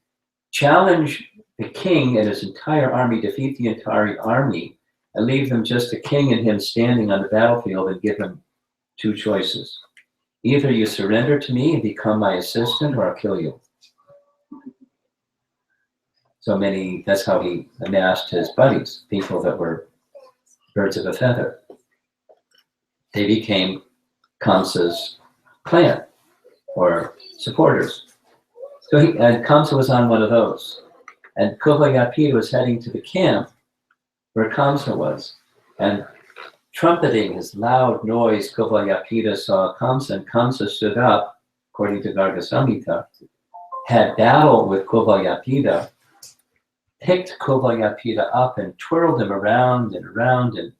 Speaker 3: challenge the king and his entire army, defeat the entire army, and leave them just the king and him standing on the battlefield and give him 2 choices. Either you surrender to me and become my assistant, or I'll kill you. That's how he amassed his buddies, people that were birds of a feather. They became Kamsa's clan, or supporters. And Kamsa was on one of those. And Kuvalayapida was heading to the camp where Kamsa was. And trumpeting his loud noise, Kuvalayapida saw Kamsa, and Kamsa stood up, according to Garga Samhita, had battle with Kuvalayapida, picked Kuvalayapida up and twirled him around and around, and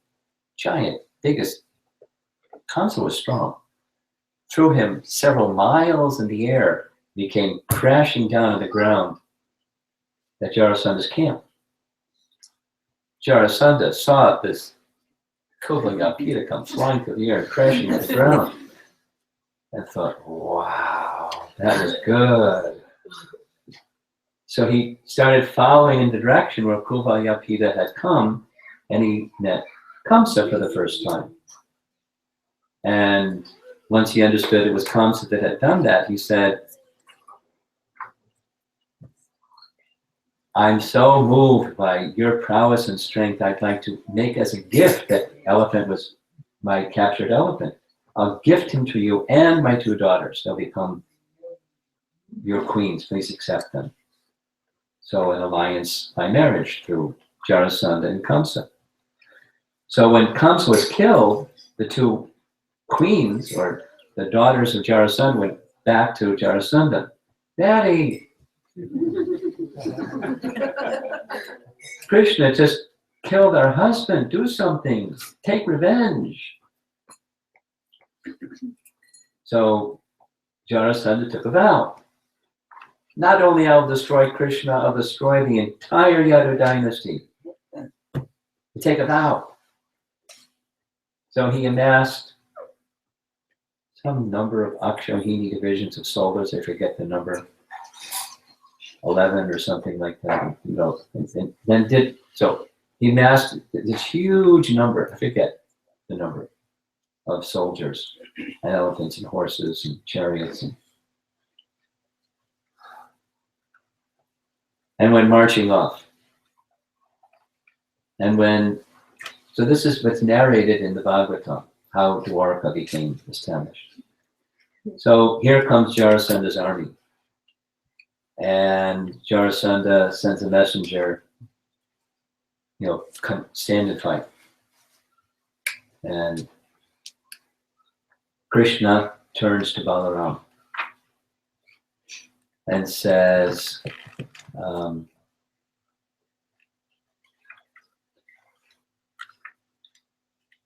Speaker 3: giant, biggest. Kamsa was strong. Threw him several miles in the air, and he came crashing down on the ground at Jarasanda's camp. Jarasandha saw this Kuvalayapida come flying through the air and crashing to the ground, and thought, wow, that was good. So he started following in the direction where Kuvalayapida had come, and he met Kamsa for the first time. And once he understood it was Kamsa that had done that, he said, I'm so moved by your prowess and strength, I'd like to make as a gift that elephant was my captured elephant. I'll gift him to you and my 2 daughters. They'll become your queens. Please accept them. So an alliance by marriage through Jarasandha and Kamsa. So when Kamsa was killed, the 2 queens, or the daughters of Jarasandha, went back to Jarasandha. Daddy, Krishna just killed our husband. Do something. Take revenge. So Jarasandha took a vow. Not only I'll destroy Krishna, I'll destroy the entire Yadu dynasty. Take a vow. So he amassed some number of Akshauhini divisions of soldiers. I forget the number. 11 or something like that, and then so he amassed this huge number, I forget the number, of soldiers and elephants and horses and chariots, and went marching off. So this is what's narrated in the Bhagavatam, how Dwarka became established. So here comes Jarasandha's army. And Jarasandha sends a messenger, come stand and fight. And Krishna turns to Balaram and says,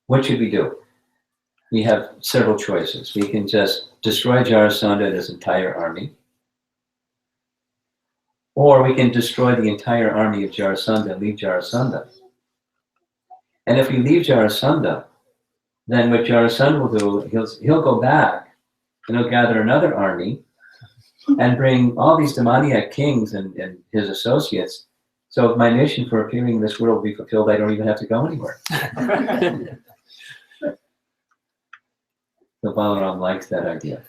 Speaker 3: what should we do? We have several choices. We can just destroy Jarasandha and his entire army, or we can destroy the entire army of Jarasandha and leave Jarasandha. And if we leave Jarasandha, then what Jarasandha will do, he'll go back and he'll gather another army and bring all these demoniac kings and his associates. So if my mission for appearing in this world will be fulfilled, I don't even have to go anywhere. So Balaram likes that idea.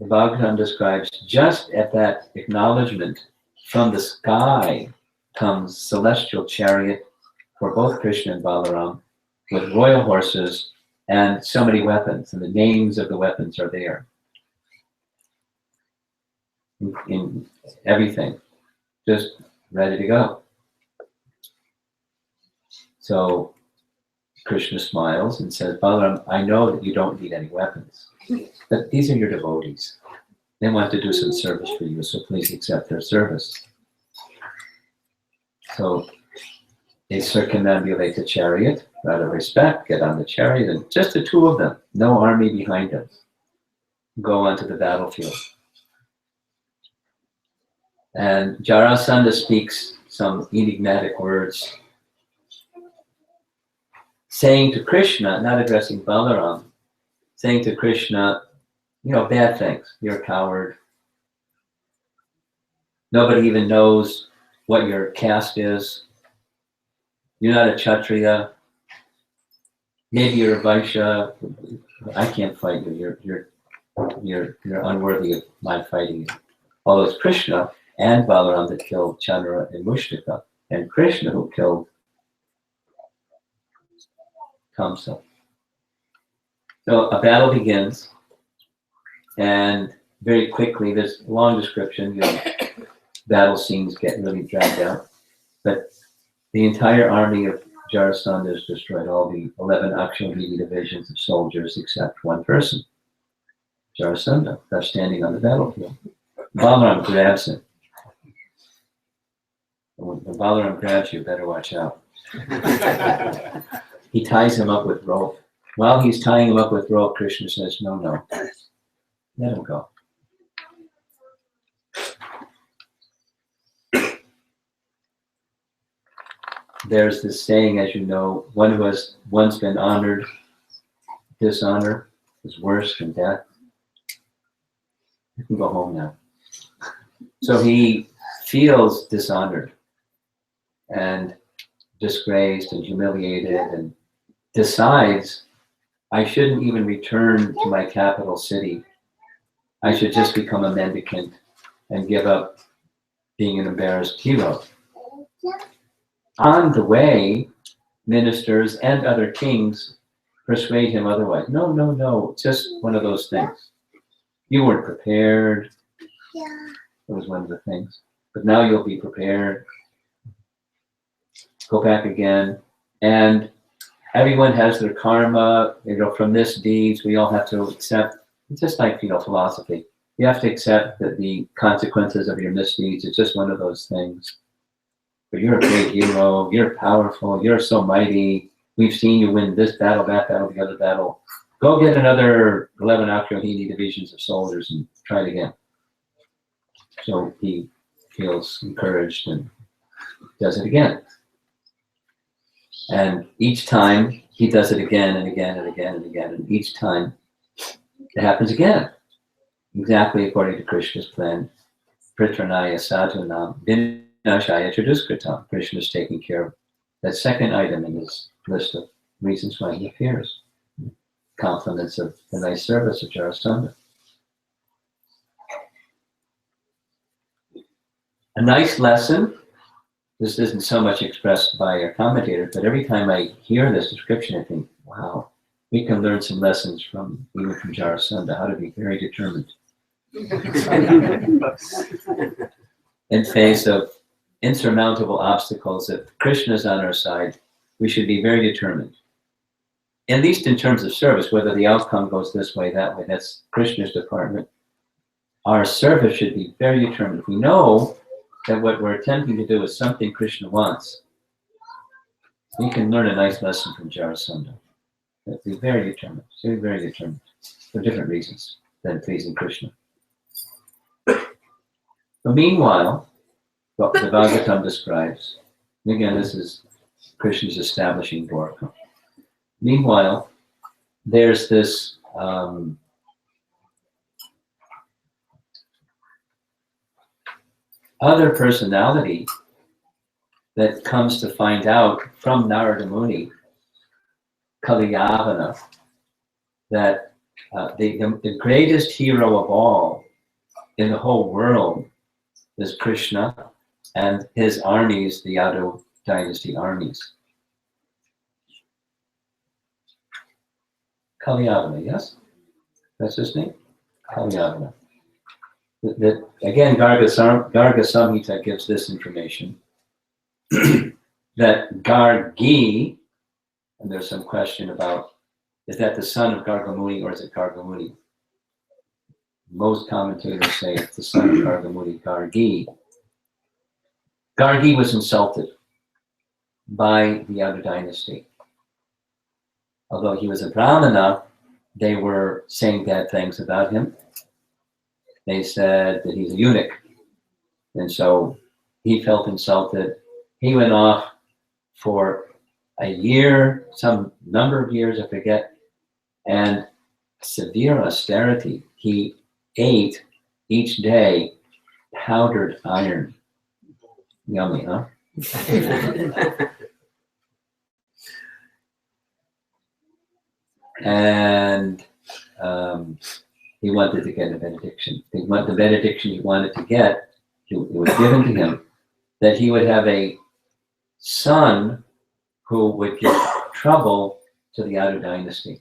Speaker 3: The Bhagavatam describes just at that acknowledgement from the sky comes celestial chariot for both Krishna and Balaram with royal horses and so many weapons, and the names of the weapons are there in everything, just ready to go. So Krishna smiles and says, Balaram, I know that you don't need any weapons, but these are your devotees. They want to do some service for you, so please accept their service. So they circumambulate the chariot out of respect, get on the chariot, and just the two of them, no army behind them, go onto the battlefield. And Jarasandha speaks some enigmatic words, saying to Krishna, not addressing Balaram, saying to Krishna, bad things. You're a coward. Nobody even knows what your caste is. You're not a Kshatriya. Maybe you're a Vaishya. I can't fight you. You're unworthy of my fighting you. Although it's Krishna and Balaram that killed Chandra and Mushtaka, and Krishna who killed Kamsa. So a battle begins, and very quickly, there's a long description, battle scenes get really dragged out, but the entire army of Jarasandha has destroyed, all the 11 Akshauhini divisions of soldiers except one person, Jarasandha, left standing on the battlefield. Balaram grabs him. When Balaram grabs you, better watch out. He ties him up with rope. While he's tying him up with rope, Krishna says, no, let him go. There's this saying, as you know, one who has once been honored, dishonor is worse than death. You can go home now. So he feels dishonored and disgraced and humiliated and decides, I shouldn't even return to my capital city. I should just become a mendicant and give up being an embarrassed hero. On the way, ministers and other kings persuade him otherwise. No, it's just one of those things. You weren't prepared. It was one of the things. But now you'll be prepared. Go back again. And everyone has their karma, from this deeds, we all have to accept. It's just like, philosophy. You have to accept that the consequences of your misdeeds, it's just one of those things. But you're a great hero, you're powerful, you're so mighty. We've seen you win this battle, that battle, the other battle. Go get another 11 Akshauhini divisions of soldiers and try it again. So he feels encouraged and does it again. And each time he does it again and again and again and again. And each time it happens again. Exactly according to Krishna's plan. Pritranaya sadhunam vinashaya chaduskritam. Krishna is taking care of that second item in his list of reasons why he appears. Compliments of the nice service of Jarasandha. A nice lesson. This isn't so much expressed by our commentator, but every time I hear this description, I think, wow, we can learn some lessons even from Jarasandha, how to be very determined. In face of insurmountable obstacles, if Krishna is on our side, we should be very determined. At least in terms of service, whether the outcome goes this way, that way, that's Krishna's department. Our service should be very determined. If we know that what we're attempting to do is something Krishna wants, we can learn a nice lesson from Jarasandha. Be very determined, very, very determined, for different reasons than pleasing Krishna. But meanwhile, what the Bhagavatam describes, and again, this is Krishna's establishing Dwarka. Meanwhile, there's this other personality that comes to find out from Narada Muni, Kaliyavana, that the greatest hero of all in the whole world is Krishna, and his armies, the Yadu dynasty armies. Kalyavana, yes? That's his name? Kalyavana. Again, Garga Samhita gives this information that Gargi, and there's some question about, is that the son of Gargamuni or is it Gargamuni? Most commentators say it's the son of Gargamuni, Gargi. Gargi was insulted by the Yadu dynasty. Although he was a Brahmana, they were saying bad things about him. They said that he's a eunuch. And so he felt insulted. He went off for a year, some number of years, I forget, and severe austerity. He ate each day powdered iron. Yummy, huh? And he wanted to get a benediction. The benediction he wanted to get, it was given to him, that he would have a son who would give trouble to the Yadu dynasty.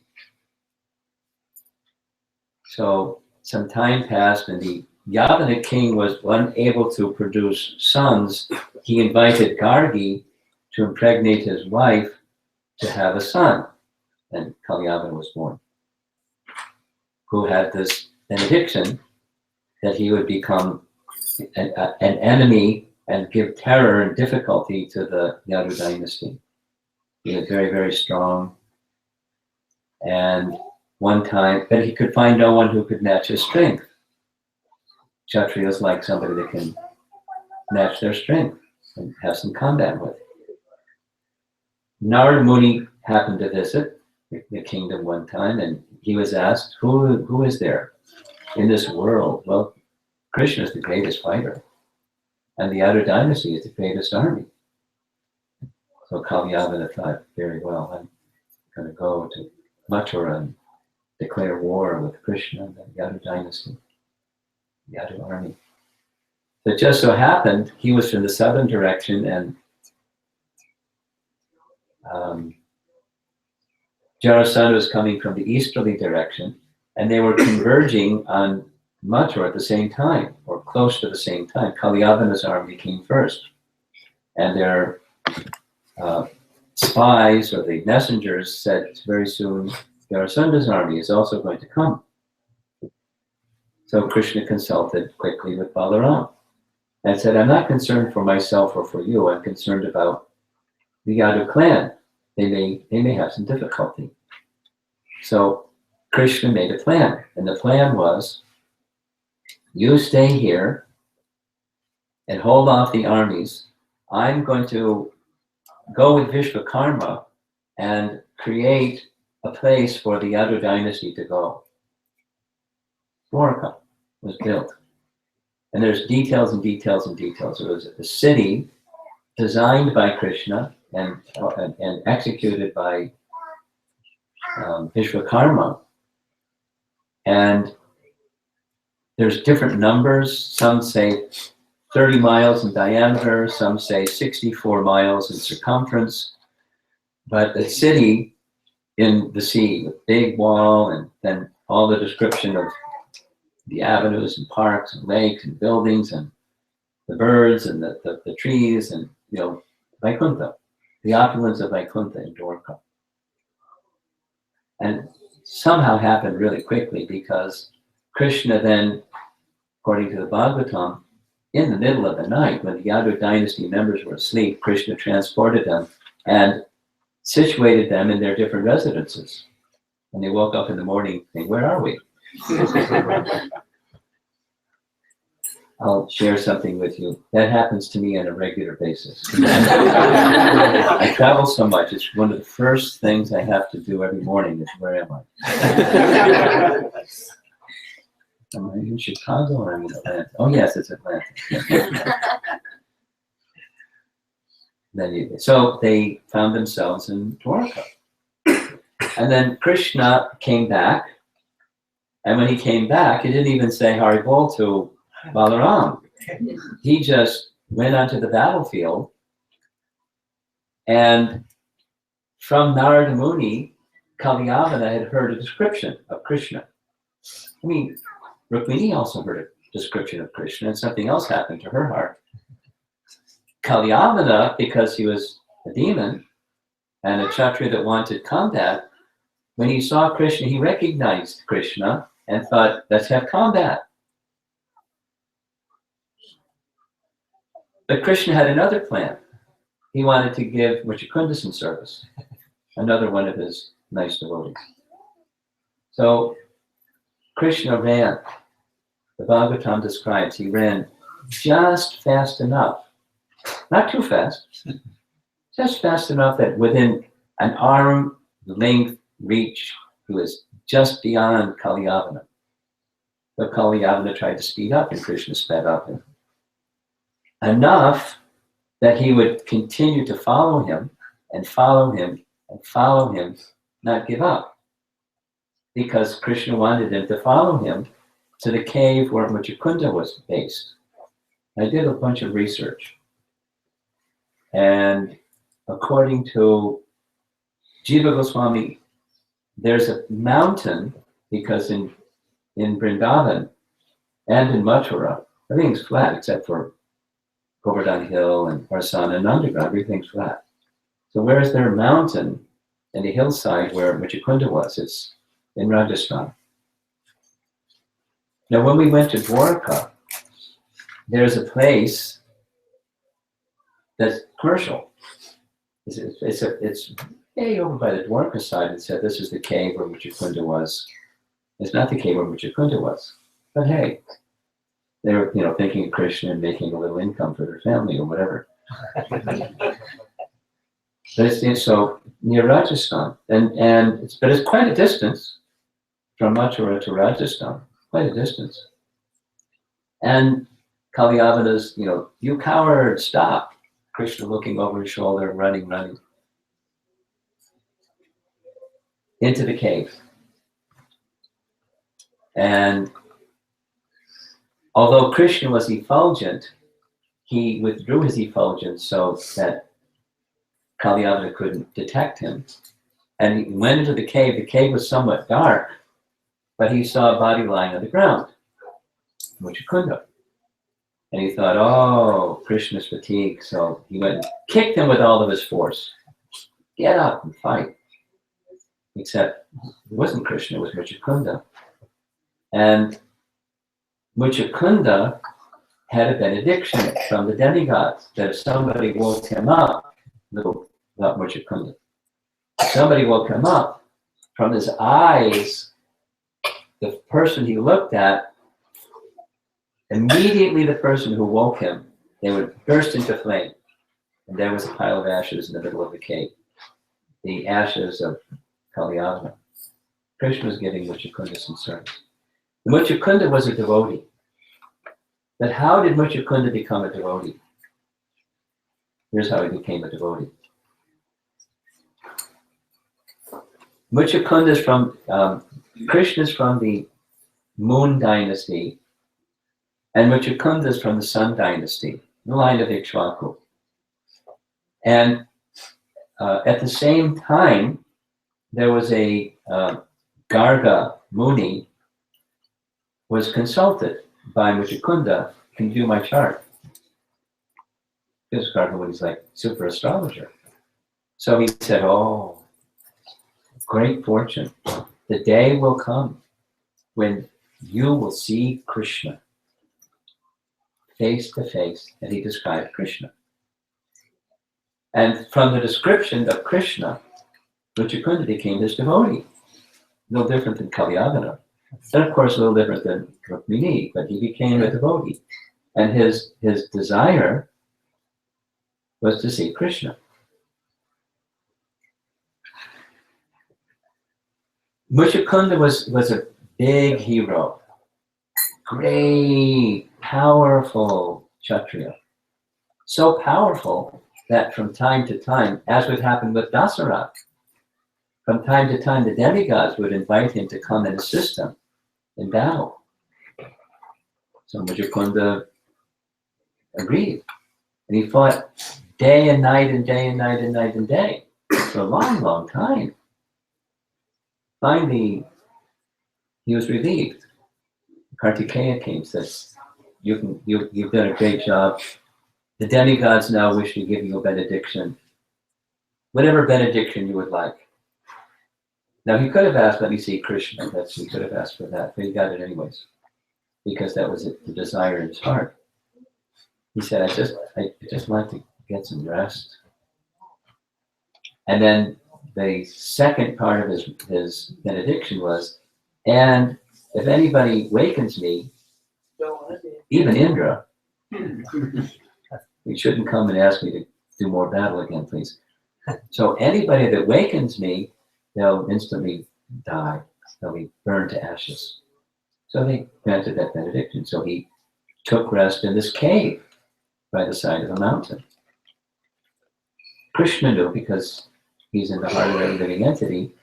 Speaker 3: So some time passed, and the Yavana king was unable to produce sons. He invited Gargi to impregnate his wife to have a son, and Kalyavana was born, who had this benediction that he would become an enemy and give terror and difficulty to the Yadu dynasty. He was very, very strong. And one time, but he could find no one who could match his strength. Kshatriyas like somebody that can match their strength and have some combat with. Narad Muni happened to visit the kingdom one time, and he was asked, who is there in this world? Well, Krishna is the greatest fighter, and the Yadu dynasty is the greatest army. So Kalyavana thought, very well, I'm going to go to Mathura and declare war with Krishna and the Yadu dynasty, the Yadu army. It just so happened he was from the southern direction, and Jarasandha was coming from the easterly direction, and they were converging on Mathura at the same time, or close to the same time. Kalyavana's army came first, and their spies or the messengers said very soon, Jarasandha's army is also going to come. So Krishna consulted quickly with Balaram and said, I'm not concerned for myself or for you, I'm concerned about the Yadu clan. They may have some difficulty. So Krishna made a plan, and the plan was, you stay here and hold off the armies. I'm going to go with Vishvakarma and create a place for the Yadu dynasty to go. Dwarka was built. And there's details and details and details. It was a city designed by Krishna and executed by Vishvakarma. And there's different numbers. Some say 30 miles in diameter, some say 64 miles in circumference. But the city in the sea, with big wall, and then all the description of the avenues and parks and lakes and buildings and the birds and the trees and, Vaikuntha, the opulence of Vaikuntha in Dwarka. And somehow happened really quickly, because Krishna then, according to the Bhagavatam, in the middle of the night, when the Yadu dynasty members were asleep, Krishna transported them and situated them in their different residences. And they woke up in the morning saying, where are we? I'll share something with you. That happens to me on a regular basis. I travel so much, it's one of the first things I have to do every morning is, where am I? Am I in Chicago or am I in Atlanta? Oh yes, it's Atlanta. So they found themselves in Dwarka. And then Krishna came back, and when he came back, he didn't even say Haribol to Balaram. He just went onto the battlefield, and from Narada Muni, Kalyavana had heard a description of Krishna. I mean, Rukmini also heard a description of Krishna, and something else happened to her heart. Kalyavana, because he was a demon and a Kshatriya that wanted combat, when he saw Krishna, he recognized Krishna and thought, let's have combat. But Krishna had another plan. He wanted to give Muchukunda some service, another one of his nice devotees. So Krishna ran. The Bhagavatam describes he ran just fast enough, not too fast, just fast enough that within an arm length reach, he was just beyond Kalyavana. But Kalyavana tried to speed up, and Krishna sped up enough that he would continue to follow him and follow him and follow him, not give up. Because Krishna wanted him to follow him to the cave where Muchukunda was based. I did a bunch of research. And according to Jiva Goswami, there's a mountain, because in Vrindavan and in Mathura, everything's flat except for Govardhan Hill and Varsana and Nandagram, everything's flat. So where is there a mountain in the hillside where Muchukunda was? It's in Rajasthan. Now when we went to Dwarka, there's a place that's commercial. It's way over by the Dwarka side. It said this is the cave where Muchukunda was. It's not the cave where Muchukunda was. But hey, they were, thinking of Krishna and making a little income for their family or whatever. But it's so near Rajasthan, but it's quite a distance from Mathura to Rajasthan, quite a distance. And Kalyavana's, you coward, stop. Krishna looking over his shoulder, running into the cave. And although Krishna was effulgent, he withdrew his effulgence so that Kalyavana couldn't detect him. And he went into the cave. The cave was somewhat dark, but he saw a body lying on the ground, Muchukunda. And he thought, oh, Krishna's fatigued. So he went and kicked him with all of his force. Get up and fight. Except it wasn't Krishna, it was Muchukunda. And Muchukunda had a benediction from the demigods that if somebody woke him up, little about Muchukunda, if somebody woke him up, from his eyes, the person he looked at, immediately the person who woke him, they would burst into flame. And there was a pile of ashes in the middle of the cave. The ashes of Kalyavana. Krishna was giving Muchukunda some service. Muchukunda was a devotee. But how did Muchukunda become a devotee? Here's how he became a devotee. Muchukunda is from, Krishna is from the Moon dynasty, and Muchukunda is from the Sun dynasty, the line of Ikshvaku. And at the same time, there was a Garga Muni was consulted by Muchukunda, can you do my chart? Because Garga Muni's like super astrologer. So he said, oh, great fortune. The day will come when you will see Krishna face to face. And he described Krishna. And from the description of Krishna, Muchukunda became his devotee. No different than Kalyavana. And of course, a little different than Rukmini, but he became a devotee. And his desire was to see Krishna. Muchukunda was a big hero, great, powerful Kshatriya. So powerful that from time to time, as would happen with Dasarath, from time to time the demigods would invite him to come and assist them in battle. So Muchukunda agreed. And he fought day and night and day and night and night and day for a long, long time. Finally, he was relieved. Kartikeya came and says, you've done a great job. The demigods now wish to give you a benediction. Whatever benediction you would like. Now he could have asked, let me see Krishna. He could have asked for that, but he got it anyways. Because that was the desire in his heart. He said, I just like to get some rest. And then the second part of his benediction was, and if anybody wakens me, even Indra, he shouldn't come and ask me to do more battle again, please. So anybody that wakens me, they'll instantly die. They'll be burned to ashes. So they granted that benediction. So he took rest in this cave by the side of a mountain. Krishna knew because he's in the heart of every living entity,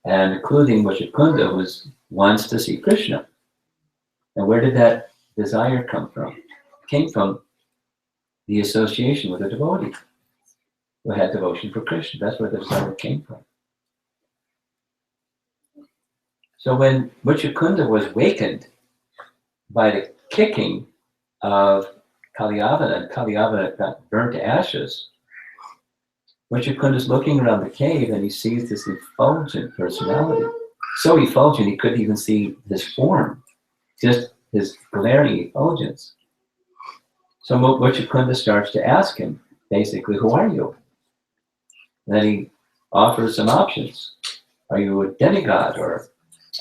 Speaker 3: and including Muchukunda, who wants to see Krishna. And where did that desire come from? It came from the association with a devotee who had devotion for Krishna. That's where the desire came from. So when Muchukunda was wakened by the kicking of Kalyavana, and Kalyavana got burnt to ashes, Muchukunda's looking around the cave and he sees this effulgent personality. So effulgent he couldn't even see his form, just his glaring effulgence. So Muchukunda starts to ask him, basically, who are you? And then he offers some options. Are you a demigod, or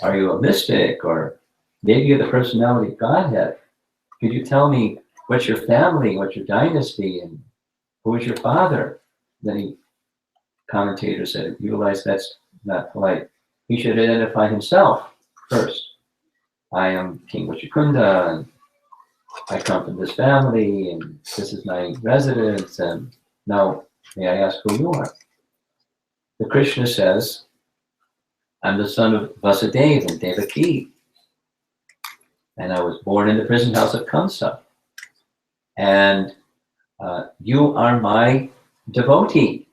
Speaker 3: are you a mystic, or maybe you're the personality of Godhead? Could you tell me what's your family, what's your dynasty, and who is your father? Then commentator said, you realize that's not polite. He should identify himself first. I am King Muchukunda, and I come from this family, and this is my residence, and now may I ask who you are? The Krishna says, I'm the son of Vasudeva and Devaki, and I was born in the prison house of Kamsa, and you are my devotee.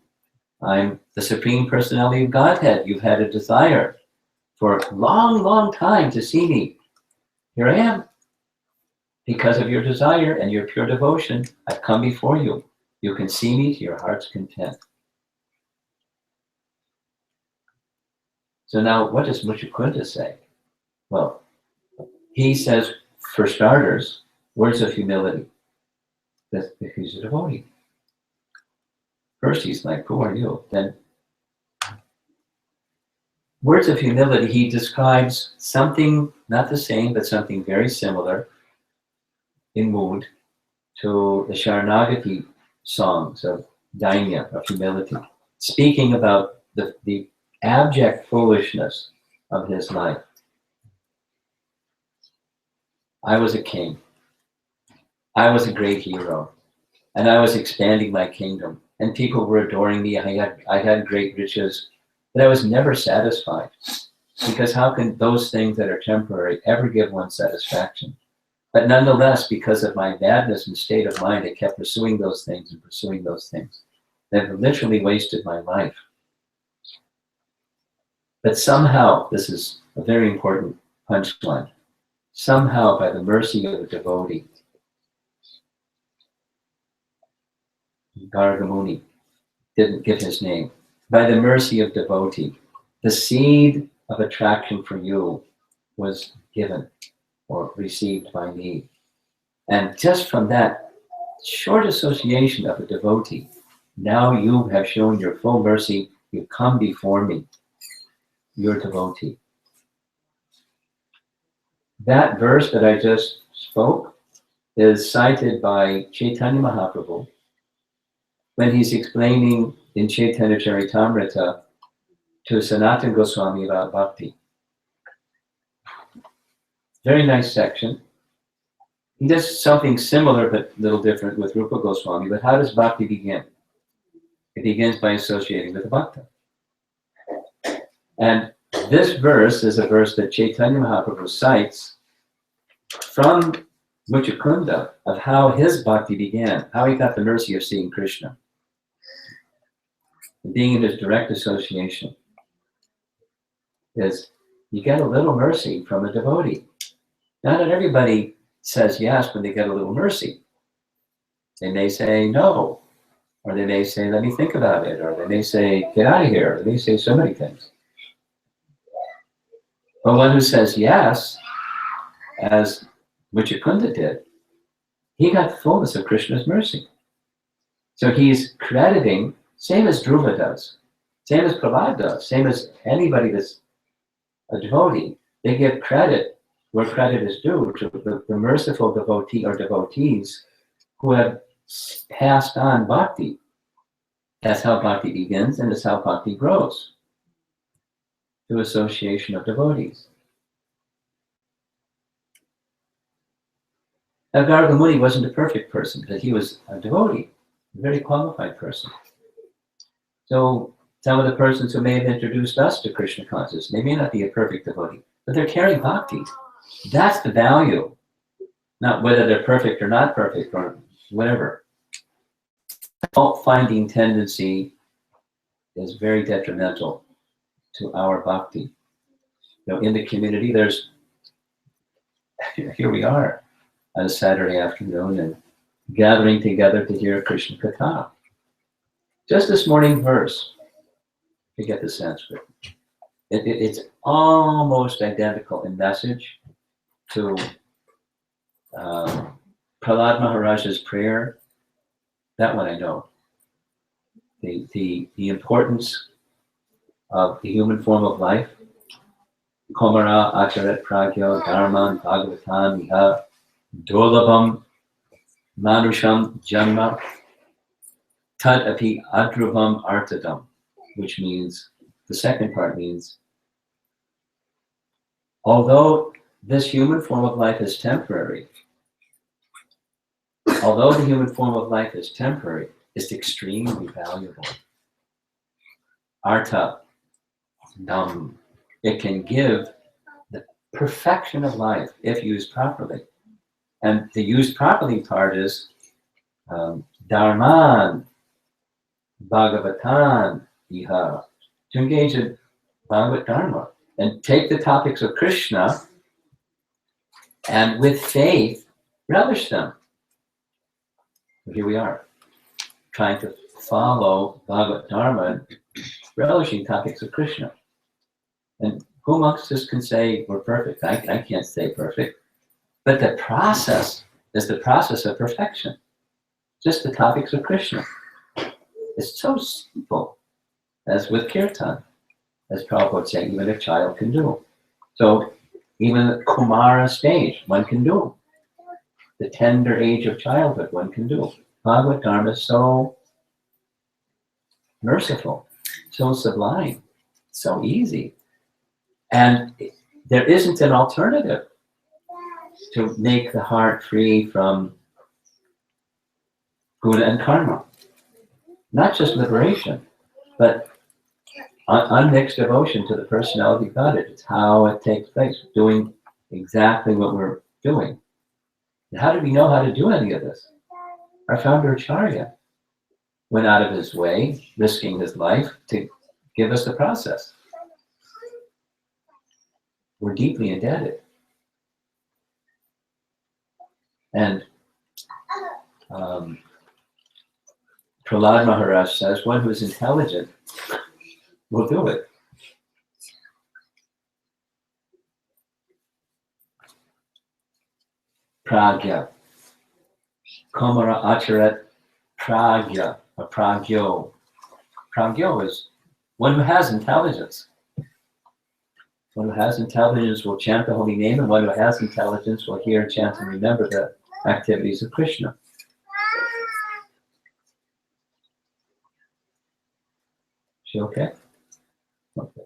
Speaker 3: I'm the Supreme Personality of Godhead. You've had a desire for a long, long time to see me. Here I am. Because of your desire and your pure devotion, I've come before you. You can see me to your heart's content. So now, what does Muchukunda say? Well, he says, for starters, words of humility. That's because he's a devotee. First, he's like, who are you? Then, words of humility, he describes something, not the same, but something very similar in mood to the Sharanagati songs of Dainya, of humility, speaking about the abject foolishness of his life. I was a king. I was a great hero. And I was expanding my kingdom. And people were adoring me. I had great riches. But I was never satisfied. Because how can those things that are temporary ever give one satisfaction? But nonetheless, because of my madness and state of mind, I kept pursuing those things and pursuing those things. They've literally wasted my life. But somehow, this is a very important punchline, somehow by the mercy of a devotee, Gargamuni didn't give his name, by the mercy of devotee, the seed of attraction for you was given or received by me. And just from that short association of a devotee, now you have shown your full mercy, you come before me, your devotee. That verse that I just spoke is cited by Chaitanya Mahaprabhu when he's explaining in Chaitanya Charitamrita to Sanatana Goswami about bhakti. Very nice section. He does something similar but a little different with Rupa Goswami, but how does bhakti begin? It begins by associating with the bhakta. And this verse is a verse that Chaitanya Mahaprabhu cites from Muchakunda of how his bhakti began, how he got the mercy of seeing Krishna, and being in his direct association, is you get a little mercy from a devotee. Not everybody says yes when they get a little mercy. They may say no, or they may say, let me think about it, or they may say, get out of here, or they may say so many things. But one who says yes, as Muchakunda did, he got fullness of Krishna's mercy. So he's crediting, same as Dhruva does, same as Prahlad does, same as anybody that's a devotee, they give credit where credit is due to the merciful devotee or devotees who have passed on bhakti. That's how bhakti begins, and that's how bhakti grows, through association of devotees. Now, Garga Muni wasn't a perfect person, but he was a devotee, a very qualified person. So some of the persons who may have introduced us to Krishna consciousness, they may not be a perfect devotee, but they're carrying bhakti. That's the value, not whether they're perfect or not perfect or whatever. Fault-finding tendency is very detrimental to our bhakti. You know, in the community, there's, here we are on a Saturday afternoon and gathering together to hear Krishna Katha. Just this morning verse, forget the Sanskrit. It's almost identical in message to Prahlad Maharaj's prayer. That one I know. The importance of the human form of life. Komara acharet pragyo dharman bhagavatam iha durlabham manusham janma tad api adruvam artadam, which means, the second part means, although this human form of life is temporary, it's extremely valuable. Arta, dam, it can give the perfection of life if used properly. And the used properly part is dharman, bhagavatan, iha, to engage in Bhagavat Dharma and take the topics of Krishna and with faith relish them. Here we are, trying to follow Bhagavat Dharma and relishing topics of Krishna. And who amongst us can say we're perfect? I can't say perfect. But the process is the process of perfection. Just the topics of Krishna. It's so simple, as with kirtan, as Prabhupada said, even a child can do. So even the Kumara stage, one can do. The tender age of childhood, one can do. Bhagavad Dharma is so merciful, so sublime, so easy. And there isn't an alternative to make the heart free from guna and karma. Not just liberation, but unmixed devotion to the personality of God. It's how it takes place, doing exactly what we're doing. And how do we know how to do any of this? Our founder Acharya went out of his way, risking his life to give us the process. We're deeply indebted. And Prahlad Maharaj says, one who is intelligent will do it. Pragya. Komara acharet pragya, or pragyo. Pragyo is one who has intelligence. One who has intelligence will chant the holy name, and one who has intelligence will hear, chant, and remember the activities of Krishna. She okay? Okay.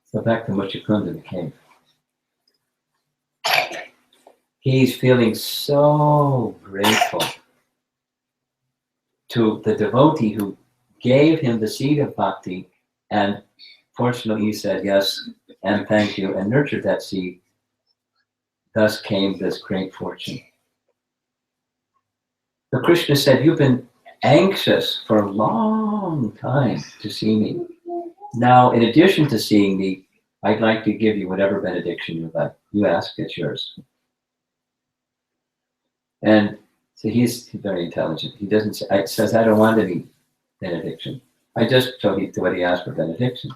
Speaker 3: So back to Muchakunda, the king. He's feeling so grateful to the devotee who gave him the seed of bhakti and fortunately he said yes and thank you and nurtured that seed. Thus came this great fortune. So Krishna said, you've been anxious for a long time to see me. Now, in addition to seeing me, I'd like to give you whatever benediction you like. You ask, it's yours. And so he's very intelligent. He doesn't say, says, I don't want any benediction. I just told you what he asked for benediction.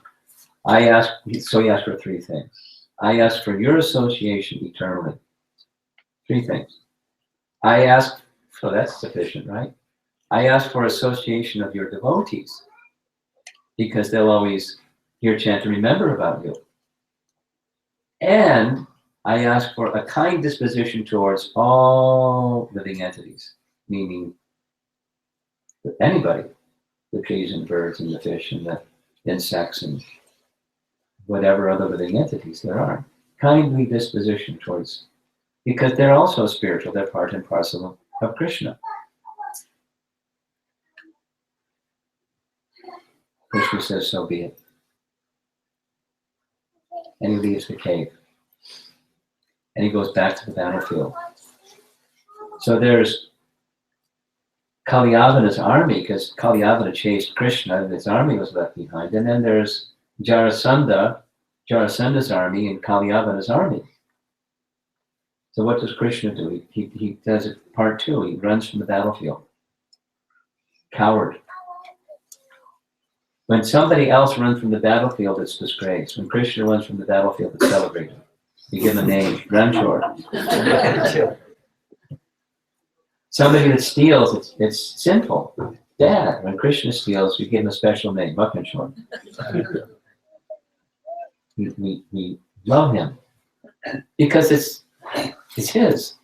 Speaker 3: So he asked for three things. I asked for your association eternally. Three things. I asked, so that's sufficient, right? I asked for association of your devotees because they'll always hear, chant, and remember about you. And I asked for a kind disposition towards all living entities, meaning anybody, the trees and birds and the fish and the insects and whatever other living entities there are. Kindly disposition towards, because they're also spiritual, they're part and parcel of Krishna. Krishna says, so be it. And he leaves the cave. And he goes back to the battlefield. So there's Kalyavana's army, because Kalyavana chased Krishna, and his army was left behind. And then there's Jarasanda's army, and Kalyavana's army. So what does Krishna do? He does it part two. He runs from the battlefield. Coward. When somebody else runs from the battlefield, it's disgrace. When Krishna runs from the battlefield, it's celebrated. You give him a name, Ranchor. Somebody that steals, it's sinful. Dad, when Krishna steals, we give him a special name, Mukanchor. We love him because it's his.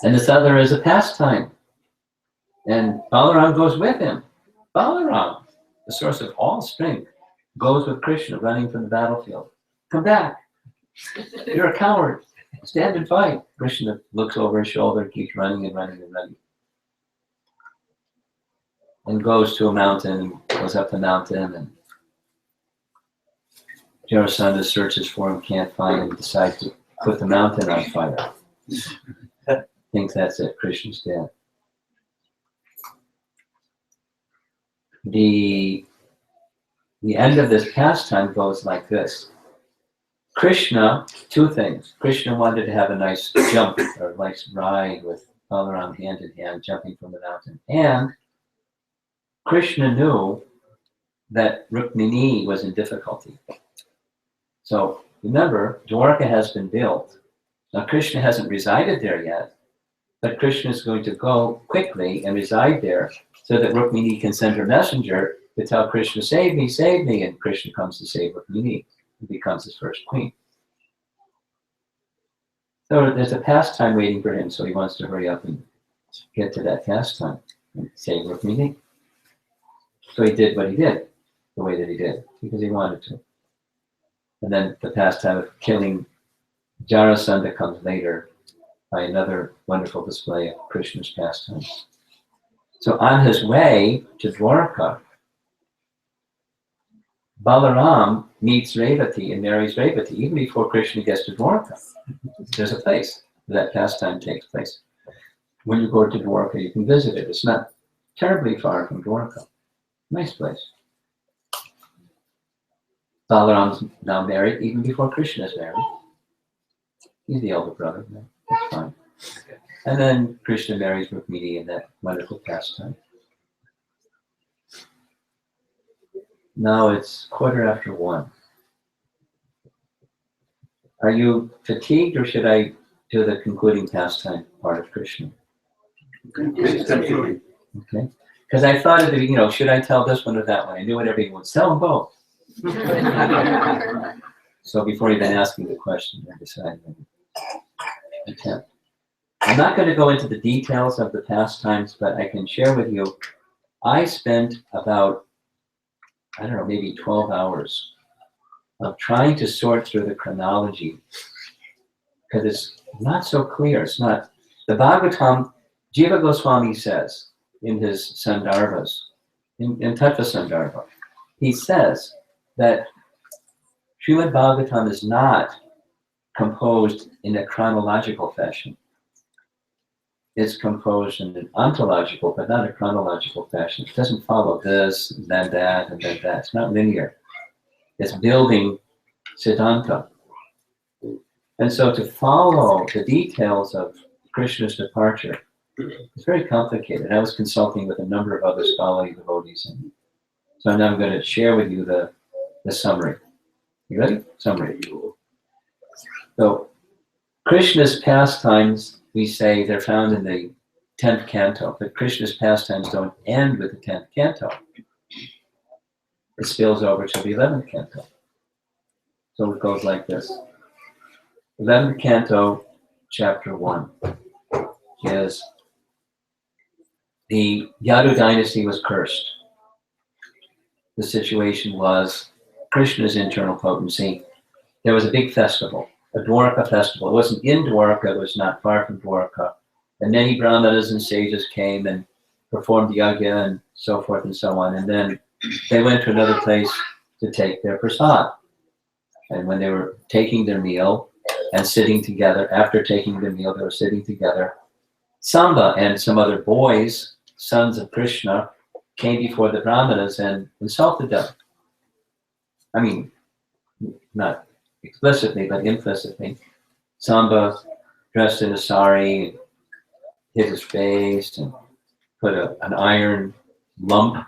Speaker 3: And this other is a pastime. And Balaram goes with him. Balaram, the source of all strength, goes with Krishna running from the battlefield. Come back. You're a coward. Stand and fight. Krishna looks over his shoulder, keeps running and running and running. And goes to a mountain, goes up the mountain, and Jarasandha searches for him, can't find him, decides to put the mountain on fire. Thinks that's it, Krishna's dead. The end of this pastime goes like this. Krishna, two things. Krishna wanted to have a nice jump or a nice ride with Balaram hand in hand, jumping from the mountain. And Krishna knew that Rukmini was in difficulty. So remember, Dwarka has been built. Now Krishna hasn't resided there yet, but Krishna is going to go quickly and reside there so that Rukmini can send her messenger to tell Krishna, save me, and Krishna comes to save Rukmini and becomes his first queen. So there's a pastime waiting for him, so he wants to hurry up and get to that pastime and save Rukmini. So he did what he did, the way that he did, because he wanted to. And then the pastime of killing Jarasandha comes later by another wonderful display of Krishna's pastimes. So on his way to Dwarka, Balaram meets Revati and marries Revati even before Krishna gets to Dwarka. There's a place where that pastime takes place. When you go to Dwarka, you can visit it. It's not terribly far from Dwarka. Nice place. Balaram's now married even before Krishna is married. He's the elder brother. That's fine. And then Krishna marries Rukmini in that wonderful pastime. Now it's 1:15. Are you fatigued, or should I do the concluding pastime part of Krishna?
Speaker 1: Concluding.
Speaker 3: Okay. Because I thought of the, should I tell this one or that one? I knew what everyone would tell them both. So before even asking the question, I decided to attempt. I'm not going to go into the details of the pastimes, but I can share with you, I spent about, maybe 12 hours of trying to sort through the chronology, because it's not so clear. It's not. The Bhagavatam, Jiva Goswami says in his Sandarbhas, in Tattva Sandarbha, he says that Srimad Bhagavatam is not composed in a chronological fashion. It's composed in an ontological, but not a chronological fashion. It doesn't follow this, and then that, and then that. It's not linear. It's building Siddhanta. And so to follow the details of Krishna's departure is very complicated. I was consulting with a number of other scholarly devotees, and so now I'm going to share with you the summary. You ready? Summary. So Krishna's pastimes, we say they're found in the 10th canto, but Krishna's pastimes don't end with the 10th canto. It spills over to the 11th canto. So it goes like this. 11th canto, chapter 1, is the Yadu dynasty was cursed. The situation was Krishna's internal potency. There was a big festival, a Dwarka festival. It wasn't in Dwarka, it was not far from Dwarka. And many brahmanas and sages came and performed yagya and so forth and so on. And then they went to another place to take their prasad. And when they were taking their meal and sitting together, after taking the meal, they were sitting together. Samba and some other boys, sons of Krishna, came before the brahmanas and insulted them. I mean, not explicitly, but implicitly. Samba, dressed in a sari, hid his face and put an iron lump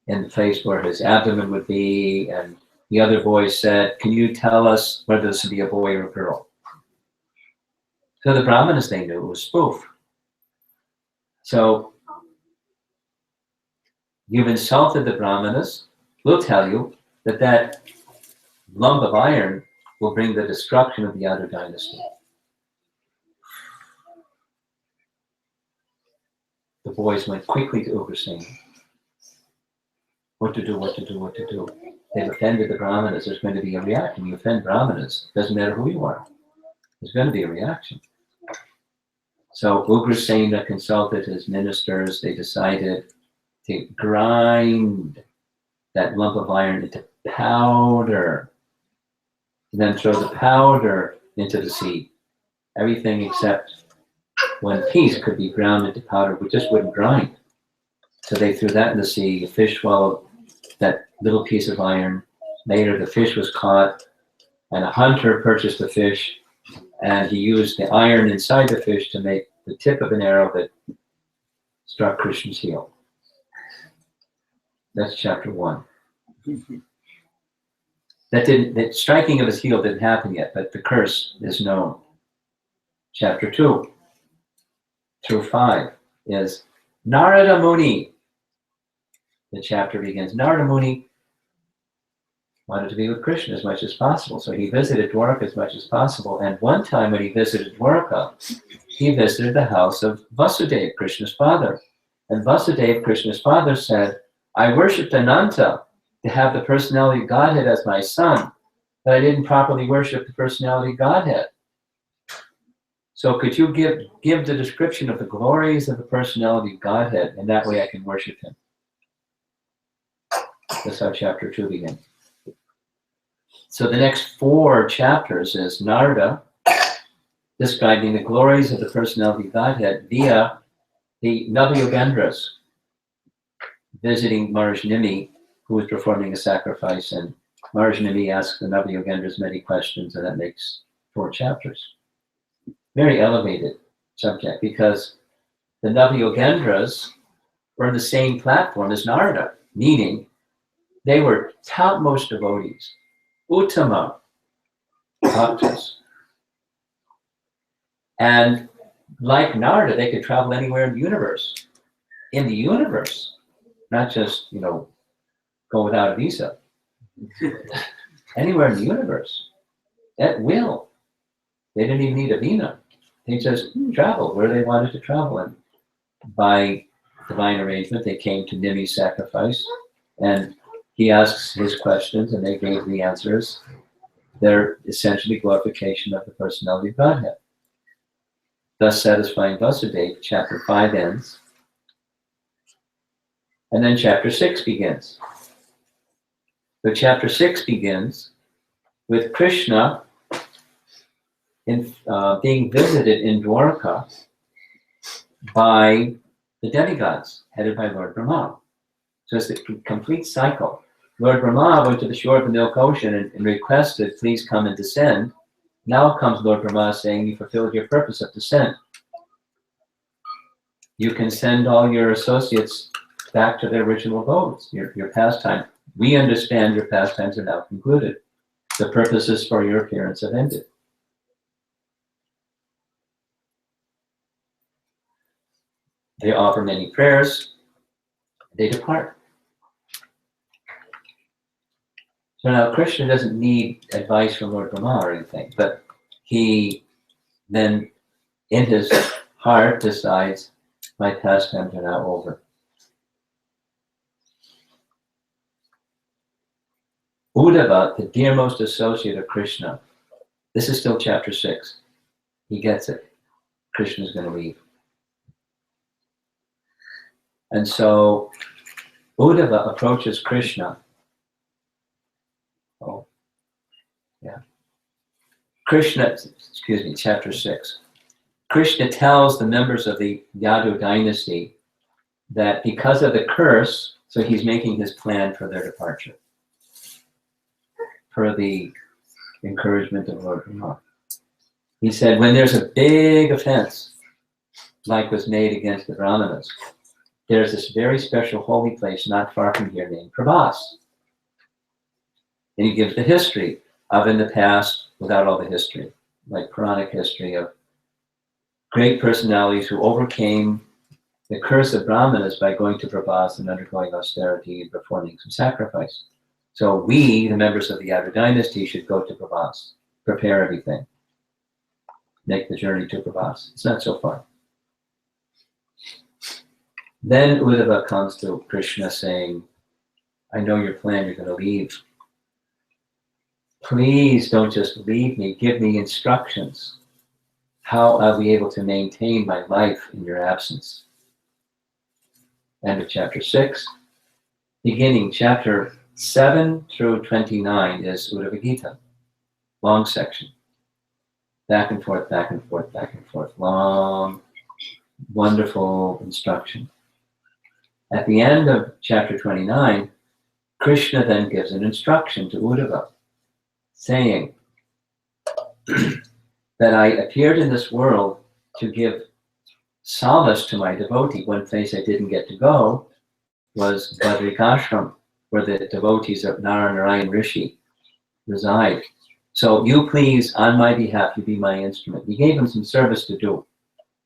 Speaker 3: in the place where his abdomen would be. And the other boys said, "Can you tell us whether this would be a boy or a girl?" So the brahmanas, they knew it was spoof. So you've insulted the brahmanas. We'll tell you that lump of iron will bring the destruction of the Yadu dynasty. The boys went quickly to Ugrasena. What to do, what to do, what to do. They've offended the brahmanas. There's going to be a reaction. You offend brahmanas, doesn't matter who you are. There's going to be a reaction. So Ugrasena consulted his ministers. They decided to grind that lump of iron into powder, and then throw the powder into the sea. Everything except one piece could be ground into powder, but just wouldn't grind. So they threw that in the sea. The fish swallowed that little piece of iron. Later, the fish was caught, and a hunter purchased the fish, and he used the iron inside the fish to make the tip of an arrow that struck Krishna's heel. That's chapter 1. The striking of his heel didn't happen yet, but the curse is known. Chapter 2 through 5 is Narada Muni. The chapter begins. Narada Muni wanted to be with Krishna as much as possible, so he visited Dwarka as much as possible. And one time when he visited Dwarka, he visited the house of Vasudeva, Krishna's father. And Vasudeva, Krishna's father, said, "I worshipped Ananta to have the personality of Godhead as my son, but I didn't properly worship the personality of Godhead. So could you give the description of the glories of the personality of Godhead, and that way I can worship him?" That's how chapter 2 begins. So the next 4 chapters is Narada describing the glories of the personality of Godhead via the Navayogendras, visiting Maharaj Nimi, who was performing a sacrifice, and Maharaj Nimi asked the Navayogendras many questions, and that makes 4 chapters. Very elevated subject, because the Navayogendras were on the same platform as Narada, meaning they were topmost devotees, Uttama bhaktas. And like Narada, they could travel anywhere in the universe. In the universe, not just, go without a visa. Anywhere in the universe, at will. They didn't even need a visa. They just traveled where they wanted to travel. And by divine arrangement, they came to Nimi's sacrifice, and he asks his questions, and they gave the answers. They're essentially glorification of the personality of Godhead. Thus satisfying Vasudeva, chapter 5 ends. And then chapter 6 begins. So chapter 6 begins with Krishna being visited in Dwarka by the demigods, headed by Lord Brahma. So it's a complete cycle. Lord Brahma went to the shore of the Milk Ocean and requested, please come and descend. Now comes Lord Brahma saying, you fulfilled your purpose of descent. You can send all your associates back to their original abodes, your pastime. We understand your pastimes are now concluded. The purposes for your appearance have ended. They offer many prayers. They depart. So now Krishna doesn't need advice from Lord Brahma or anything, but he then in his heart decides, my pastimes are now over. Uddhava, the dearmost associate of Krishna, this is still chapter 6. He gets it. Krishna's going to leave. And so Uddhava approaches Krishna. Oh, yeah. Chapter 6. Krishna tells the members of the Yadu dynasty that because of the curse, so he's making his plan for their departure, for the encouragement of Lord Brahma. He said, when there's a big offense, like was made against the Brahmanas, there's this very special holy place not far from here named Prabhas. And he gives the history of in the past, without all the history, like Puranic history of great personalities who overcame the curse of Brahmanas by going to Prabhas and undergoing austerity and performing some sacrifice. So we, the members of the Yadu dynasty, should go to Prabhas, prepare everything, make the journey to Prabhas. It's not so far. Then Uddhava comes to Krishna saying, I know your plan, you're going to leave. Please don't just leave me, give me instructions. How I'll be able to maintain my life in your absence. End of chapter 6. Beginning chapter 7 through 29 is Uddhava Gita. Long section. Back and forth, back and forth, back and forth. Long, wonderful instruction. At the end of chapter 29, Krishna then gives an instruction to Uddhava, saying that I appeared in this world to give solace to my devotee. One place I didn't get to go was Badrikashram, where the devotees of Narayan Rishi reside. So you please, on my behalf, you be my instrument. He gave him some service to do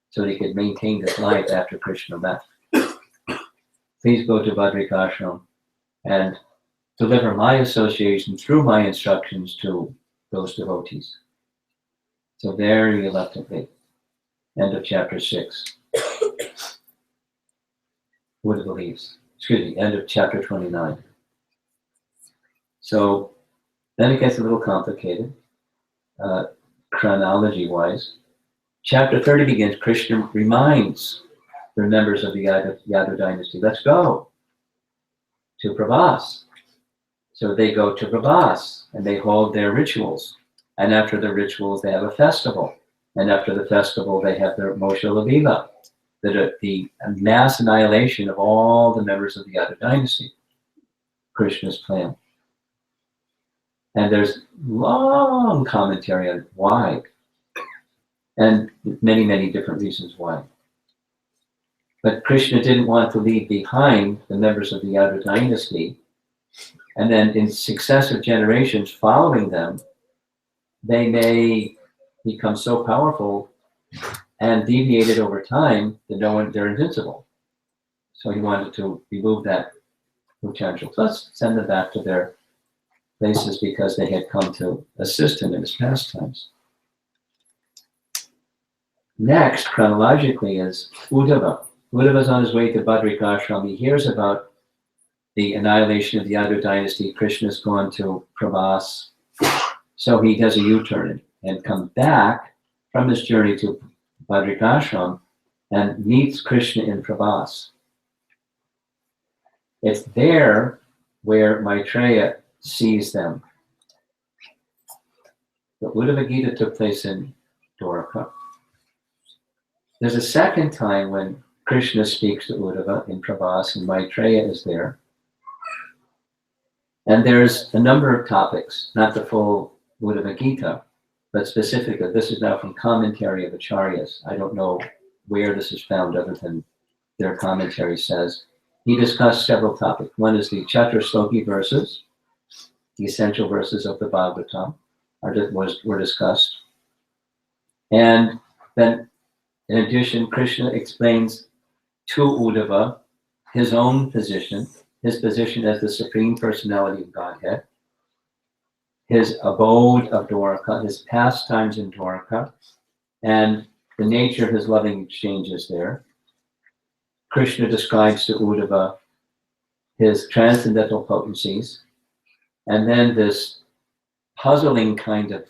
Speaker 3: so that he could maintain his life after Krishna left. Please go to Badrikashram and deliver my association through my instructions to those devotees. So very reluctantly, end of chapter 6. Uddhava leaves. End of chapter 29. So then it gets a little complicated, chronology-wise. Chapter 30 begins, Krishna reminds the members of the Yadu dynasty, let's go to Prabhas. So they go to Prabhas and they hold their rituals. And after the rituals, they have a festival. And after the festival, they have their Moshe Lavila, the mass annihilation of all the members of the Yadu dynasty, Krishna's plan. And there's long commentary on why, and many, many different reasons why. But Krishna didn't want to leave behind the members of the Yadu dynasty, and then in successive generations following them, they may become so powerful and deviated over time that they're invincible. So he wanted to remove that potential. So let's send them back to their places because they had come to assist him in his pastimes. Next, chronologically, is Uddhava. Uddhava's on his way to Badrikashram. He hears about the annihilation of the Yadu dynasty. Krishna's gone to Prabhas. So he does a U-turn and comes back from his journey to Badrikashram and meets Krishna in Prabhas. It's there where Maitreya sees them. The Uddhava Gita took place in Dwarka. There's a second time when Krishna speaks to Uddhava in Prabhas, and Maitreya is there. And there's a number of topics, not the full Uddhava Gita, but specifically, this is now from commentary of Acharyas. I don't know where this is found other than their commentary says. He discussed several topics. One is the Chaturshloki verses, the essential verses of the Bhagavatam were discussed. And then, in addition, Krishna explains to Uddhava his own position, his position as the Supreme Personality of Godhead, his abode of Dwarka, his pastimes in Dwarka, and the nature of his loving exchanges there. Krishna describes to Uddhava his transcendental potencies, and then this puzzling kind of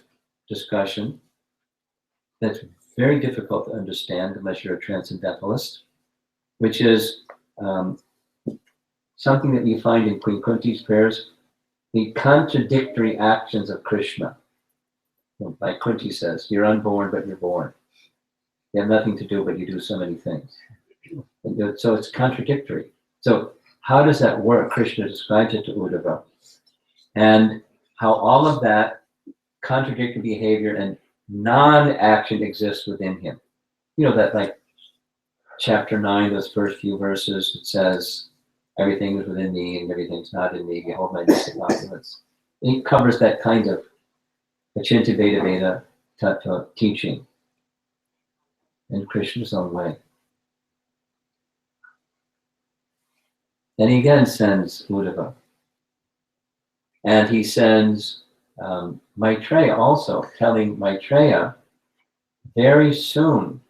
Speaker 3: discussion that's very difficult to understand unless you're a transcendentalist, which is something that you find in Queen Kunti's prayers, the contradictory actions of Krishna. Like Kunti says, you're unborn, but you're born. You have nothing to do, but you do so many things. And so it's contradictory. So how does that work? Krishna describes it to Uddhava. And how all of that contradictory behavior and non-action exists within him. You know that like chapter 9, those first few verses, it says, everything is within me and everything's not in me. Behold my mystic documents. It covers that kind of Achinta Veda Veda Tattva teaching in Krishna's own way. And he again sends Uddhava. And he sends Maitreya also, telling Maitreya, very soon,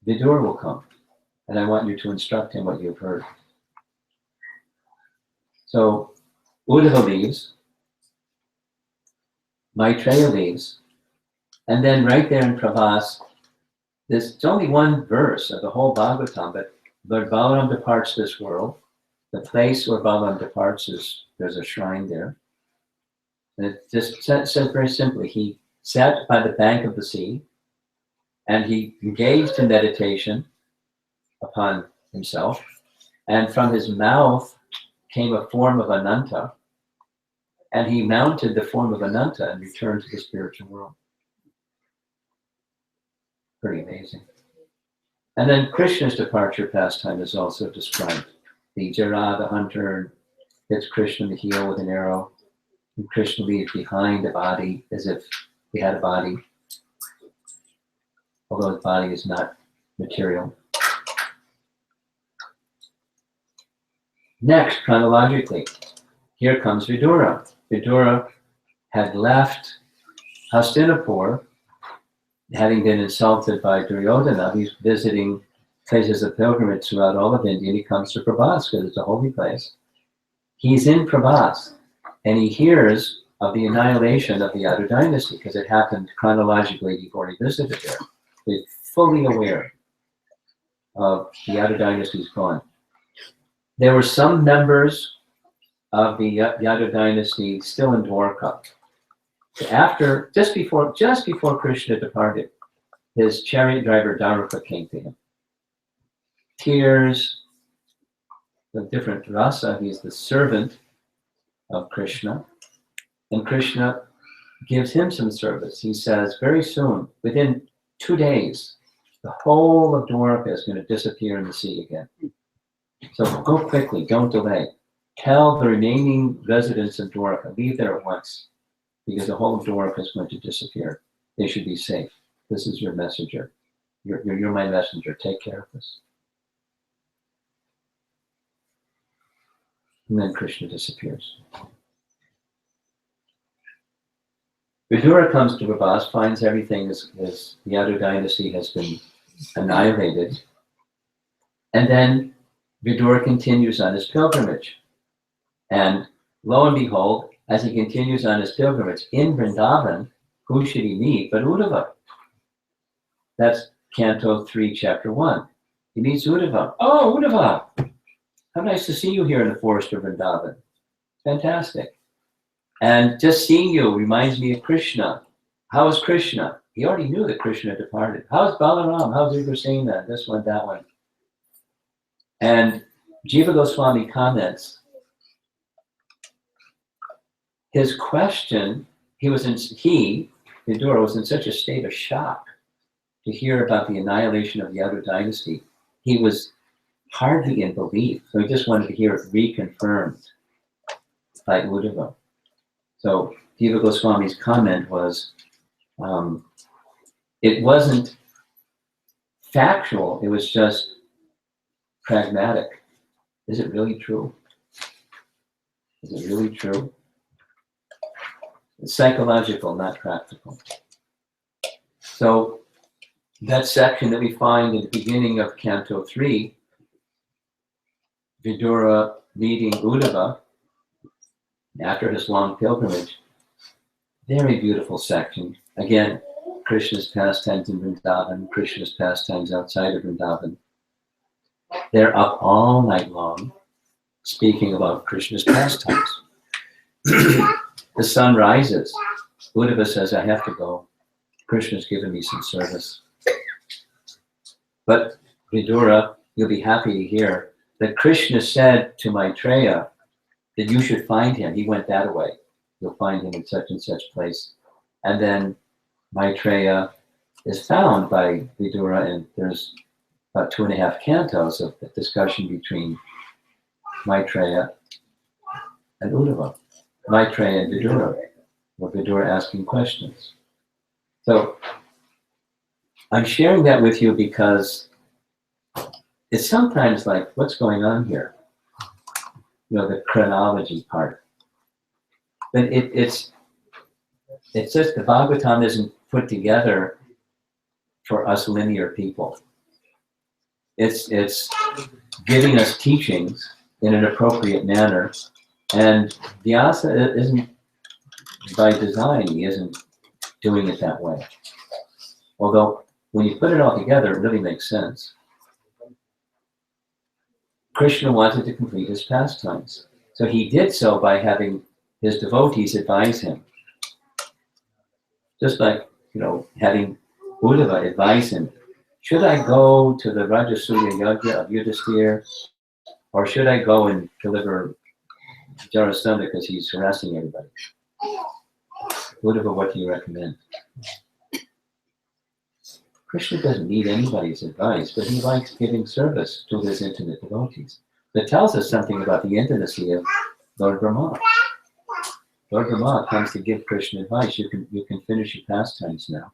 Speaker 3: Vidur will come, and I want you to instruct him what you've heard. So Uddhava leaves, Maitreya leaves, and then right there in Prabhas, it's only one verse of the whole Bhagavatam, but Lord Balaram departs this world. The place where Balaram departs there's a shrine there. And it just says very simply, he sat by the bank of the sea, and he engaged in meditation upon himself, and from his mouth came a form of Ananta, and he mounted the form of Ananta and returned to the spiritual world. Pretty amazing. And then Krishna's departure pastime is also described. The Jara, the hunter, hits Krishna in the heel with an arrow, and Krishna leaves behind a body as if he had a body, although his body is not material. Next, chronologically, here comes Vidura. Vidura had left Hastinapur, having been insulted by Duryodhana. He's visiting places of pilgrimage throughout all of India, and he comes to Prabhas because it's a holy place. He's in Prabhas, and he hears of the annihilation of the Yadu dynasty because it happened chronologically before he visited there. He's fully aware of the Yadu dynasty's gone. There were some members of the Yadu dynasty still in Dwarka. Just before Krishna departed, his chariot driver Daruka came to him. Tears, the different rasa, he's the servant of Krishna, and Krishna gives him some service. He says, very soon, within 2 days, the whole of Dwarka is going to disappear in the sea again. So go quickly, don't delay. Tell the remaining residents of Dwarka, leave there at once, because the whole of Dwarka is going to disappear. They should be safe. This is your messenger. You're my messenger. Take care of this. And then Krishna disappears. Vidura comes to Prabhas, finds everything as the Yadu dynasty has been annihilated. And then Vidura continues on his pilgrimage. And lo and behold, as he continues on his pilgrimage in Vrindavan, who should he meet but Uddhava? That's Canto 3, Chapter 1. He meets Uddhava. Oh, Uddhava! how nice to see you here in the forest of Vrindavan. Fantastic. And just seeing you reminds me of Krishna. How is Krishna? He already knew that Krishna departed. How's Balaram? How's Ugrasena? This one, that one. And Jiva Goswami comments, his question, Vidura was in such a state of shock to hear about the annihilation of the Yadu dynasty. He was hardly in belief, so he just wanted to hear it reconfirmed by Uddhava. So Jiva Goswami's comment was, it wasn't factual, it was just pragmatic. Is it really true? Is it really true? It's psychological, not practical. So that section that we find at the beginning of Canto 3, Vidura meeting Uddhava after his long pilgrimage, very beautiful section. Again, Krishna's pastimes in Vrindavan, Krishna's pastimes outside of Vrindavan. They're up all night long speaking about Krishna's pastimes. The sun rises. Uddhava says, I have to go. Krishna's given me some service. But Vidura, you'll be happy to hear that Krishna said to Maitreya that you should find him. He went that way. You'll find him in such and such place. And then Maitreya is found by Vidura, and there's about 2.5 cantos of discussion between Maitreya and Uddhava. Maitreya and Vidura, or Vidura asking questions. So I'm sharing that with you because it's sometimes like, what's going on here? You know, the chronology part. But it's just the Bhagavatam isn't put together for us linear people. It's giving us teachings in an appropriate manner, and Vyasa isn't by design. He isn't doing it that way. Although when you put it all together, it really makes sense. Krishna wanted to complete his pastimes, so he did so by having his devotees advise him. Just like, you know, having Uddhava advise him, should I go to the Rajasuya Yajna of Yudhisthira, or should I go and deliver Jarasandha because he's harassing everybody? Uddhava, what do you recommend? Krishna doesn't need anybody's advice, but he likes giving service to his intimate devotees. That tells us something about the intimacy of Lord Brahma. Lord Brahma comes to give Krishna advice. You can finish your pastimes now.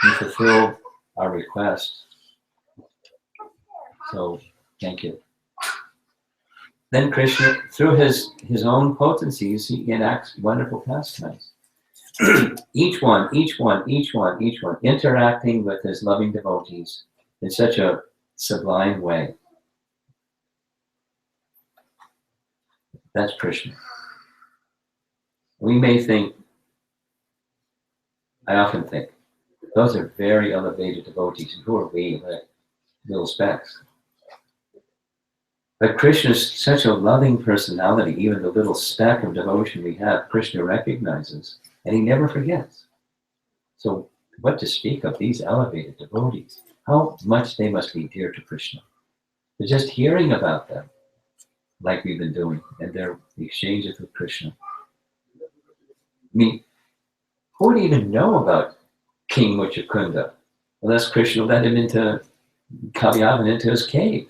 Speaker 3: You fulfill our request. So, thank you. Then Krishna, through his own potencies, he enacts wonderful pastimes. each one, interacting with his loving devotees in such a sublime way. That's Krishna. We may think, I often think, those are very elevated devotees, and who are we, like little specks? But Krishna is such a loving personality, even the little speck of devotion we have, Krishna recognizes, and he never forgets. So what to speak of these elevated devotees? How much they must be dear to Krishna. But just hearing about them, like we've been doing, and their exchanges with Krishna. I mean, who would even know about King Muchukunda unless Krishna led him into Kalyavan, into his cave?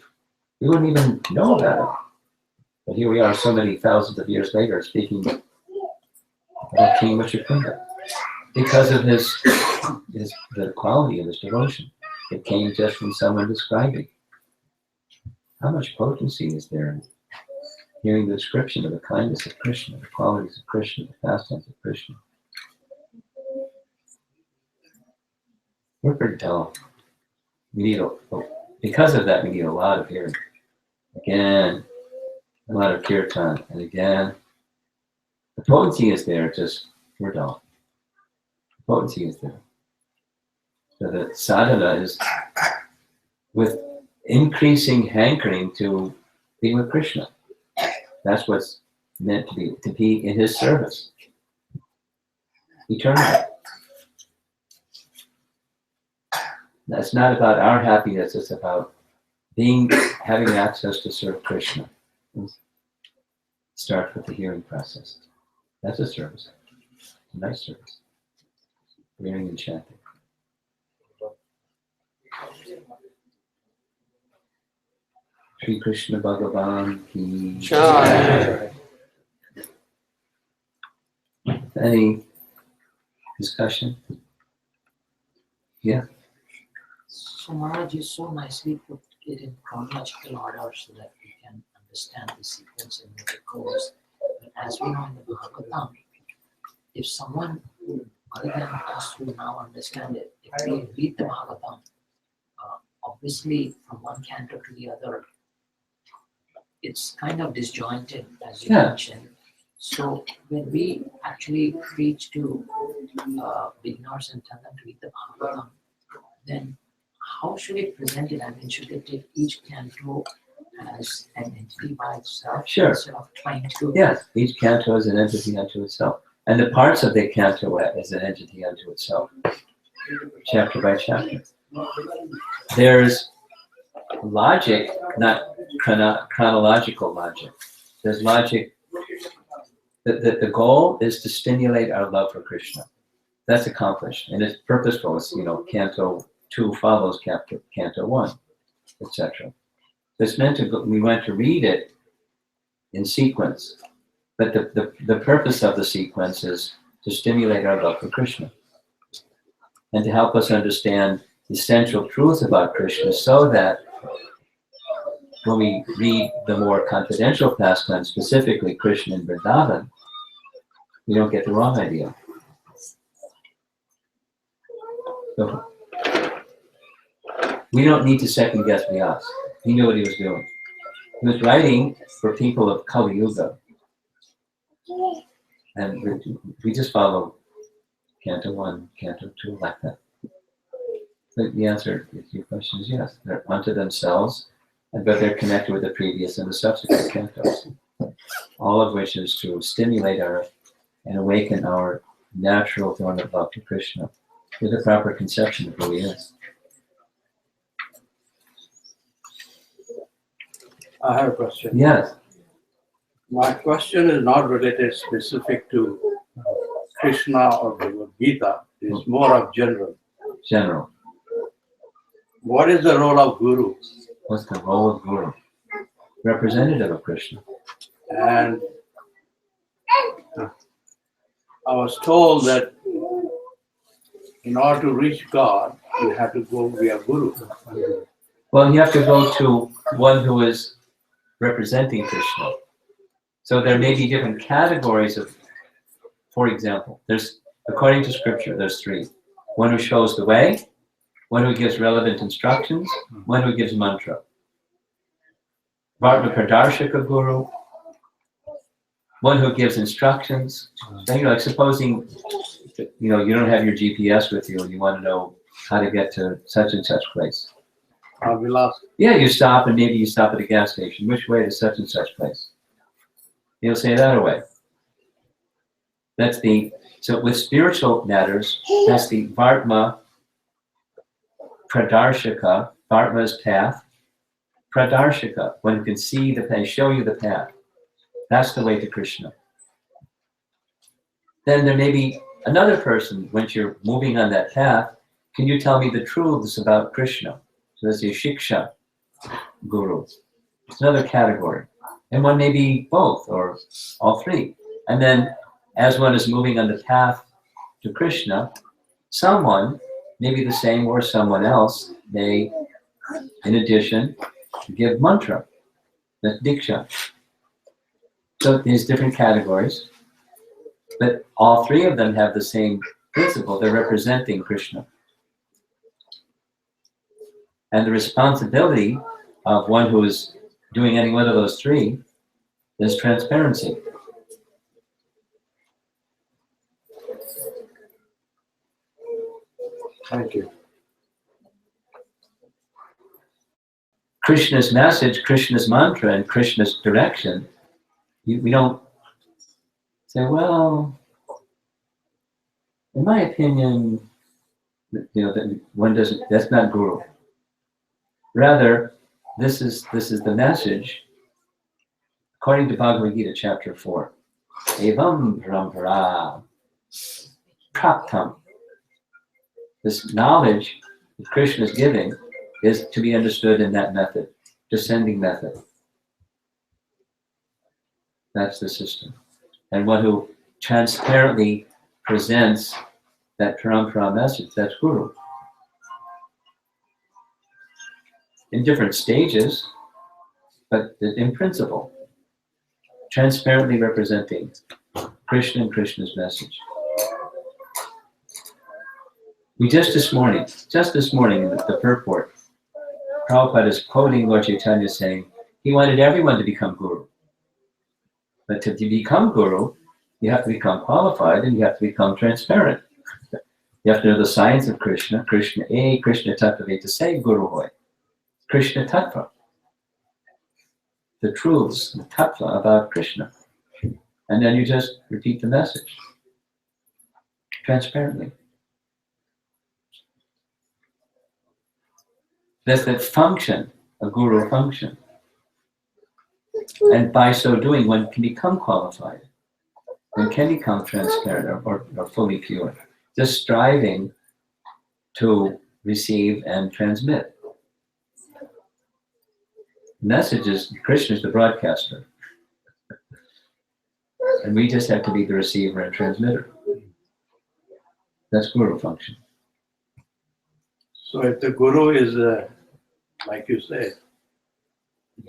Speaker 3: We wouldn't even know about it. But here we are so many thousands of years later speaking about King Muchukunda because of the quality of his devotion. It came just from someone describing. How much potency is there in hearing the description of the kindness of Krishna, the qualities of Krishna, the pastimes of Krishna? We're pretty dull. Because of that, we need a lot of hearing. Again, a lot of kirtan, and again, the potency is there, just we're dull. The potency is there. So the sadhana is with increasing hankering to being with Krishna. That's what's meant to be in his service. Eternally. That's not about our happiness, it's about having access to serve Krishna. Start with the hearing process. That's a service. A nice service. Hearing and chanting. Sri Krishna Bhagavan ki
Speaker 2: Jai.
Speaker 3: Any discussion? Yeah.
Speaker 4: So Maharaj, you so nicely put it in chronological order so that we can understand the sequence in which it goes. But as we know in the Bhagavatam, if someone other than us who now understand it, if we read the Bhagavatam, obviously from one canto to the other, it's kind of disjointed, as you mentioned. So when we actually preach to beginners and tell them to read the Bhagavatam, then how should we present it? I mean, should they take each canto as an entity by itself
Speaker 3: Sure.
Speaker 4: instead of trying to?
Speaker 3: Yes, each canto is an entity unto itself. And the parts of the canto is an entity unto itself, chapter by chapter. There's logic, not chronological logic. There's logic. The goal is to stimulate our love for Krishna. That's accomplished, and it's purposeful. It's, canto 2 follows canto 1, etc. It's meant to go, we want to read it in sequence, but the purpose of the sequence is to stimulate our love for Krishna and to help us understand the central truth about Krishna, so that when we read the more confidential pastimes, specifically Krishna and Vrindavan, we don't get the wrong idea. So, we don't need to second guess Vyas. He knew what he was doing. He was writing for people of Kali Yuga. And we just follow Canto 1, Canto 2, like that. But the answer to your question is yes. They're unto themselves, but they're connected with the previous and the subsequent cantos. All of which is to stimulate and awaken our natural dormant love to Krishna with a proper conception of who he is.
Speaker 5: I have a question.
Speaker 3: Yes.
Speaker 5: My question is not related specific to Krishna or Bhagavad Gita. It's more of general.
Speaker 3: General.
Speaker 5: What is the role of Guru?
Speaker 3: What's the role of Guru? Representative of Krishna.
Speaker 5: And I was told that in order to reach God, you have to go via Guru.
Speaker 3: Well, you have to go to one who is representing Krishna. So there may be different categories of, for example, according to scripture, there's 3. One who shows the way, one who gives relevant instructions, one who gives mantra. Vartma Pradarshaka Guru, one who gives instructions. So, like supposing, you don't have your GPS with you and you want to know how to get to such and such place. Yeah, you stop and maybe you stop at a gas station. Which way to such and such place? You'll say that away. So with spiritual matters, that's the Vartma Pradarshaka, Vartma's path. Pradarshaka, one who can see the path, show you the path. That's the way to Krishna. Then there may be another person, once you're moving on that path, can you tell me the truths about Krishna? So that's the Shiksha Guru. It's another category. And one may be both or all 3. And then as one is moving on the path to Krishna, someone, maybe the same or someone else, may, in addition, give mantra. That's Diksha. So there's different categories, but all 3 of them have the same principle. They're representing Krishna. And the responsibility of one who is doing any one of those 3 is transparency.
Speaker 5: Thank you.
Speaker 3: Krishna's message, Krishna's mantra, and Krishna's direction, we don't say, well, in my opinion, that one doesn't. That's not guru. Rather, this is the message according to Bhagavad Gita, chapter 4. Evam parampara praptam. This knowledge that Krishna is giving is to be understood in that method, descending method. That's the system. And one who transparently presents that parampara message, that's guru. In different stages, but in principle, transparently representing Krishna and Krishna's message. We just this morning in the purport, Prabhupada is quoting Lord Chaitanya saying he wanted everyone to become guru. But to become guru, you have to become qualified and you have to become transparent. You have to know the science of Krishna, Krishna Tattva Vetasai Guru Hoy. Krishna Tattva. The truths, the Tattva about Krishna. And then you just repeat the message. Transparently. That's the function, a guru function. And by so doing, one can become qualified. One can become transparent or fully pure. Just striving to receive and transmit. Messages, Krishna is the broadcaster. And we just have to be the receiver and transmitter. That's guru function.
Speaker 5: So if the guru is, like you said,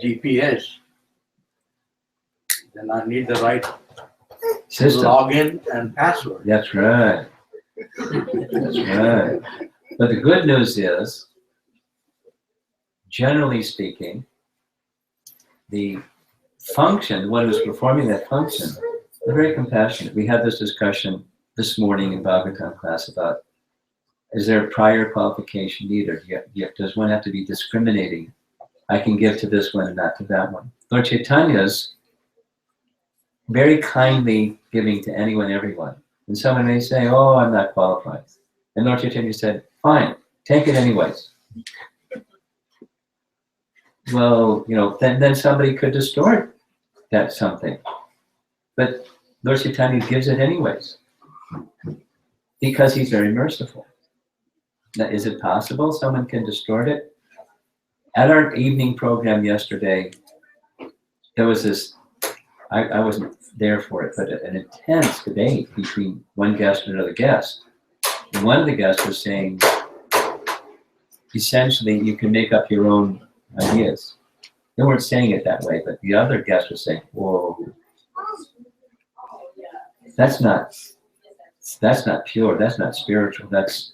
Speaker 5: GPS, then I need the right
Speaker 3: System.
Speaker 5: login and password.
Speaker 3: That's right. That's right. But the good news is, generally speaking, the function, the one who's performing that function, they're very compassionate. We had this discussion this morning in Bhagavatam class about, is there a prior qualification needed? Does one have to be discriminating? I can give to this one and not to that one. Lord Chaitanya's very kindly giving to anyone, everyone. And someone may say, oh, I'm not qualified. And Lord Chaitanya said, fine, take it anyways. Well, then somebody could distort that something. But Lord Chaitanya gives it anyways. Because he's very merciful. Now, is it possible someone can distort it? At our evening program yesterday, there was this, I wasn't there for it, but an intense debate between one guest and another guest. And one of the guests was saying, essentially, you can make up your own ideas. They weren't saying it that way, but the other guest was saying, whoa, that's not pure, that's not spiritual, that's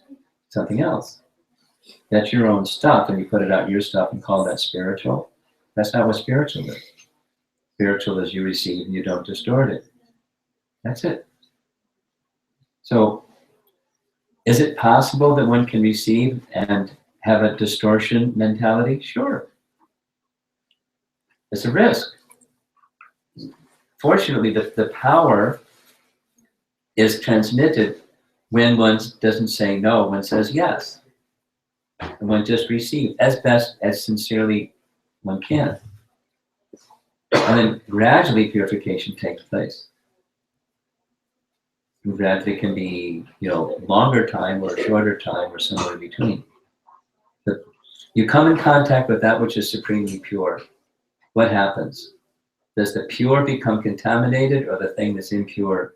Speaker 3: something else. That's your own stuff, and you put it out your stuff and call that spiritual. That's not what spiritual is. Spiritual is you receive and you don't distort it. That's it. So, is it possible that one can receive and have a distortion mentality? Sure. It's a risk. Fortunately, the power is transmitted when one doesn't say no, one says yes. And one just receives as best, as sincerely one can. And then gradually purification takes place. And gradually can be, longer time or shorter time or somewhere in between. But you come in contact with that which is supremely pure. What happens? Does the pure become contaminated, or the thing that's impure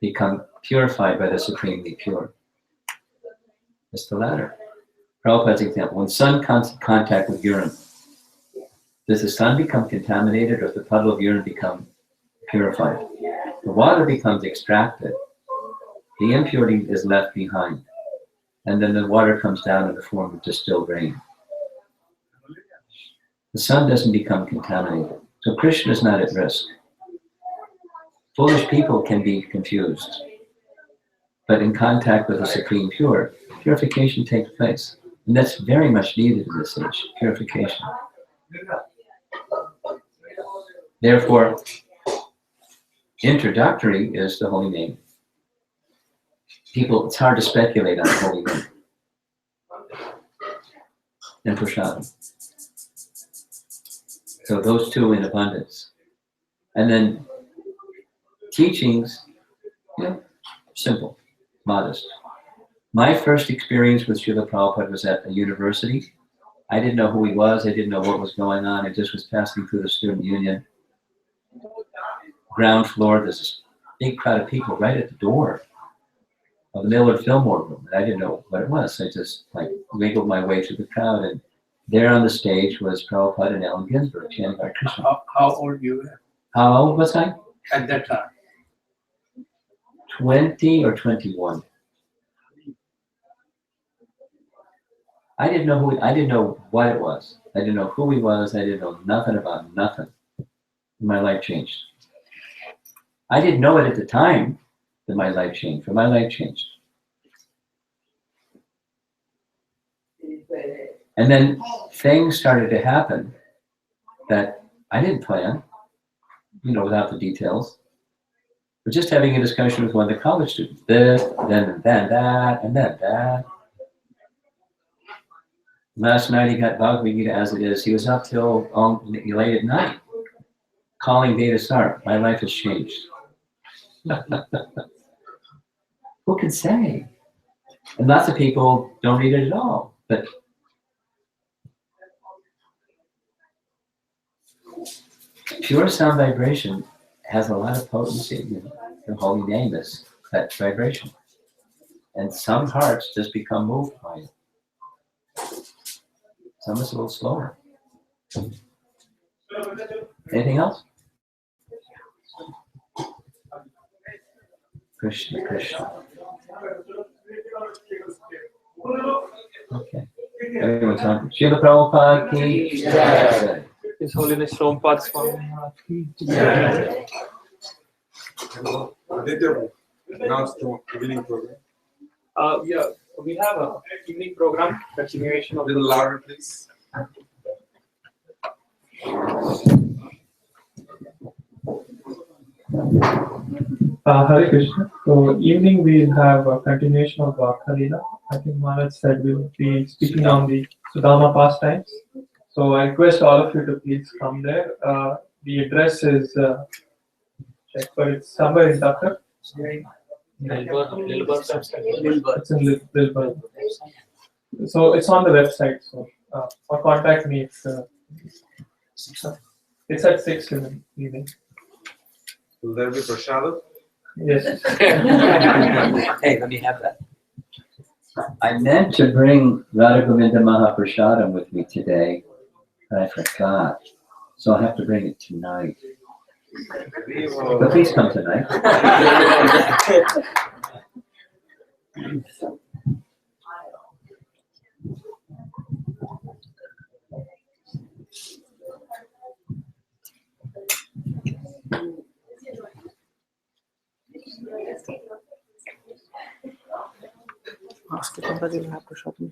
Speaker 3: become purified by the supremely pure? It's the latter. Prabhupada's example, when sun comes in contact with urine, does the sun become contaminated, or does the puddle of urine become purified? The water becomes extracted. The impurity is left behind. And then the water comes down in the form of distilled rain. The sun doesn't become contaminated. So Krishna is not at risk. Foolish people can be confused. But in contact with the Supreme Pure, purification takes place. And that's very much needed in this age, purification. Therefore, introductory is the holy name. People, it's hard to speculate on the holy name. And prasadam. So those two in abundance. And then teachings, simple, modest. My first experience with Srila Prabhupada was at a university. I didn't know who he was. I didn't know what was going on. I just was passing through the student union. Ground floor, there's this big crowd of people right at the door of the Millard Fillmore room. And I didn't know what it was. I just wiggled my way through the crowd, and there on the stage was Prabhupada and Allen Ginsberg chanting Hare Krishna.
Speaker 5: How old you were
Speaker 3: How old was I?
Speaker 5: at that time?
Speaker 3: 20 or 21. I didn't know what it was. I didn't know who he was. I didn't know nothing about nothing. My life changed. I didn't know it at the time that my life changed, but my life changed. And then things started to happen that I didn't plan, without the details. But just having a discussion with one of the college students, this, then that, and then that. Last night he got Bhagavad Gita as it is. He was up till late at night, calling Data Sar. My life has changed. Who can say? And lots of people don't read it at all. But pure sound vibration has a lot of potency. The holy name is that vibration. And some hearts just become moved by it. Some is a little slower. Anything else? Krishna, Krishna. Okay. Everyone's on. Srila Prabhupada ki jai.
Speaker 2: His Holiness Romapada Swami.
Speaker 6: Announce the evening program.
Speaker 2: Yeah, we have a evening program, continuation
Speaker 6: A
Speaker 2: of
Speaker 6: little louder, please.
Speaker 2: Hare Krishna. So evening we have a continuation of Varkalila. I think Maharaj said we will be speaking on the Sudama pastimes. So I request all of you to please come there. The address is check, but it's somewhere in Dhaka. It's in Lilburn. So it's on the website. So or contact me if it's at 6 in the evening.
Speaker 6: Will there be prasadam?
Speaker 2: Yes.
Speaker 1: Hey, let me have that.
Speaker 3: I meant to bring Radha Govinda Mahaprasadam with me today, but I forgot. So I'll have to bring it tonight. But please come tonight.
Speaker 2: Ask if somebody will have to shop me.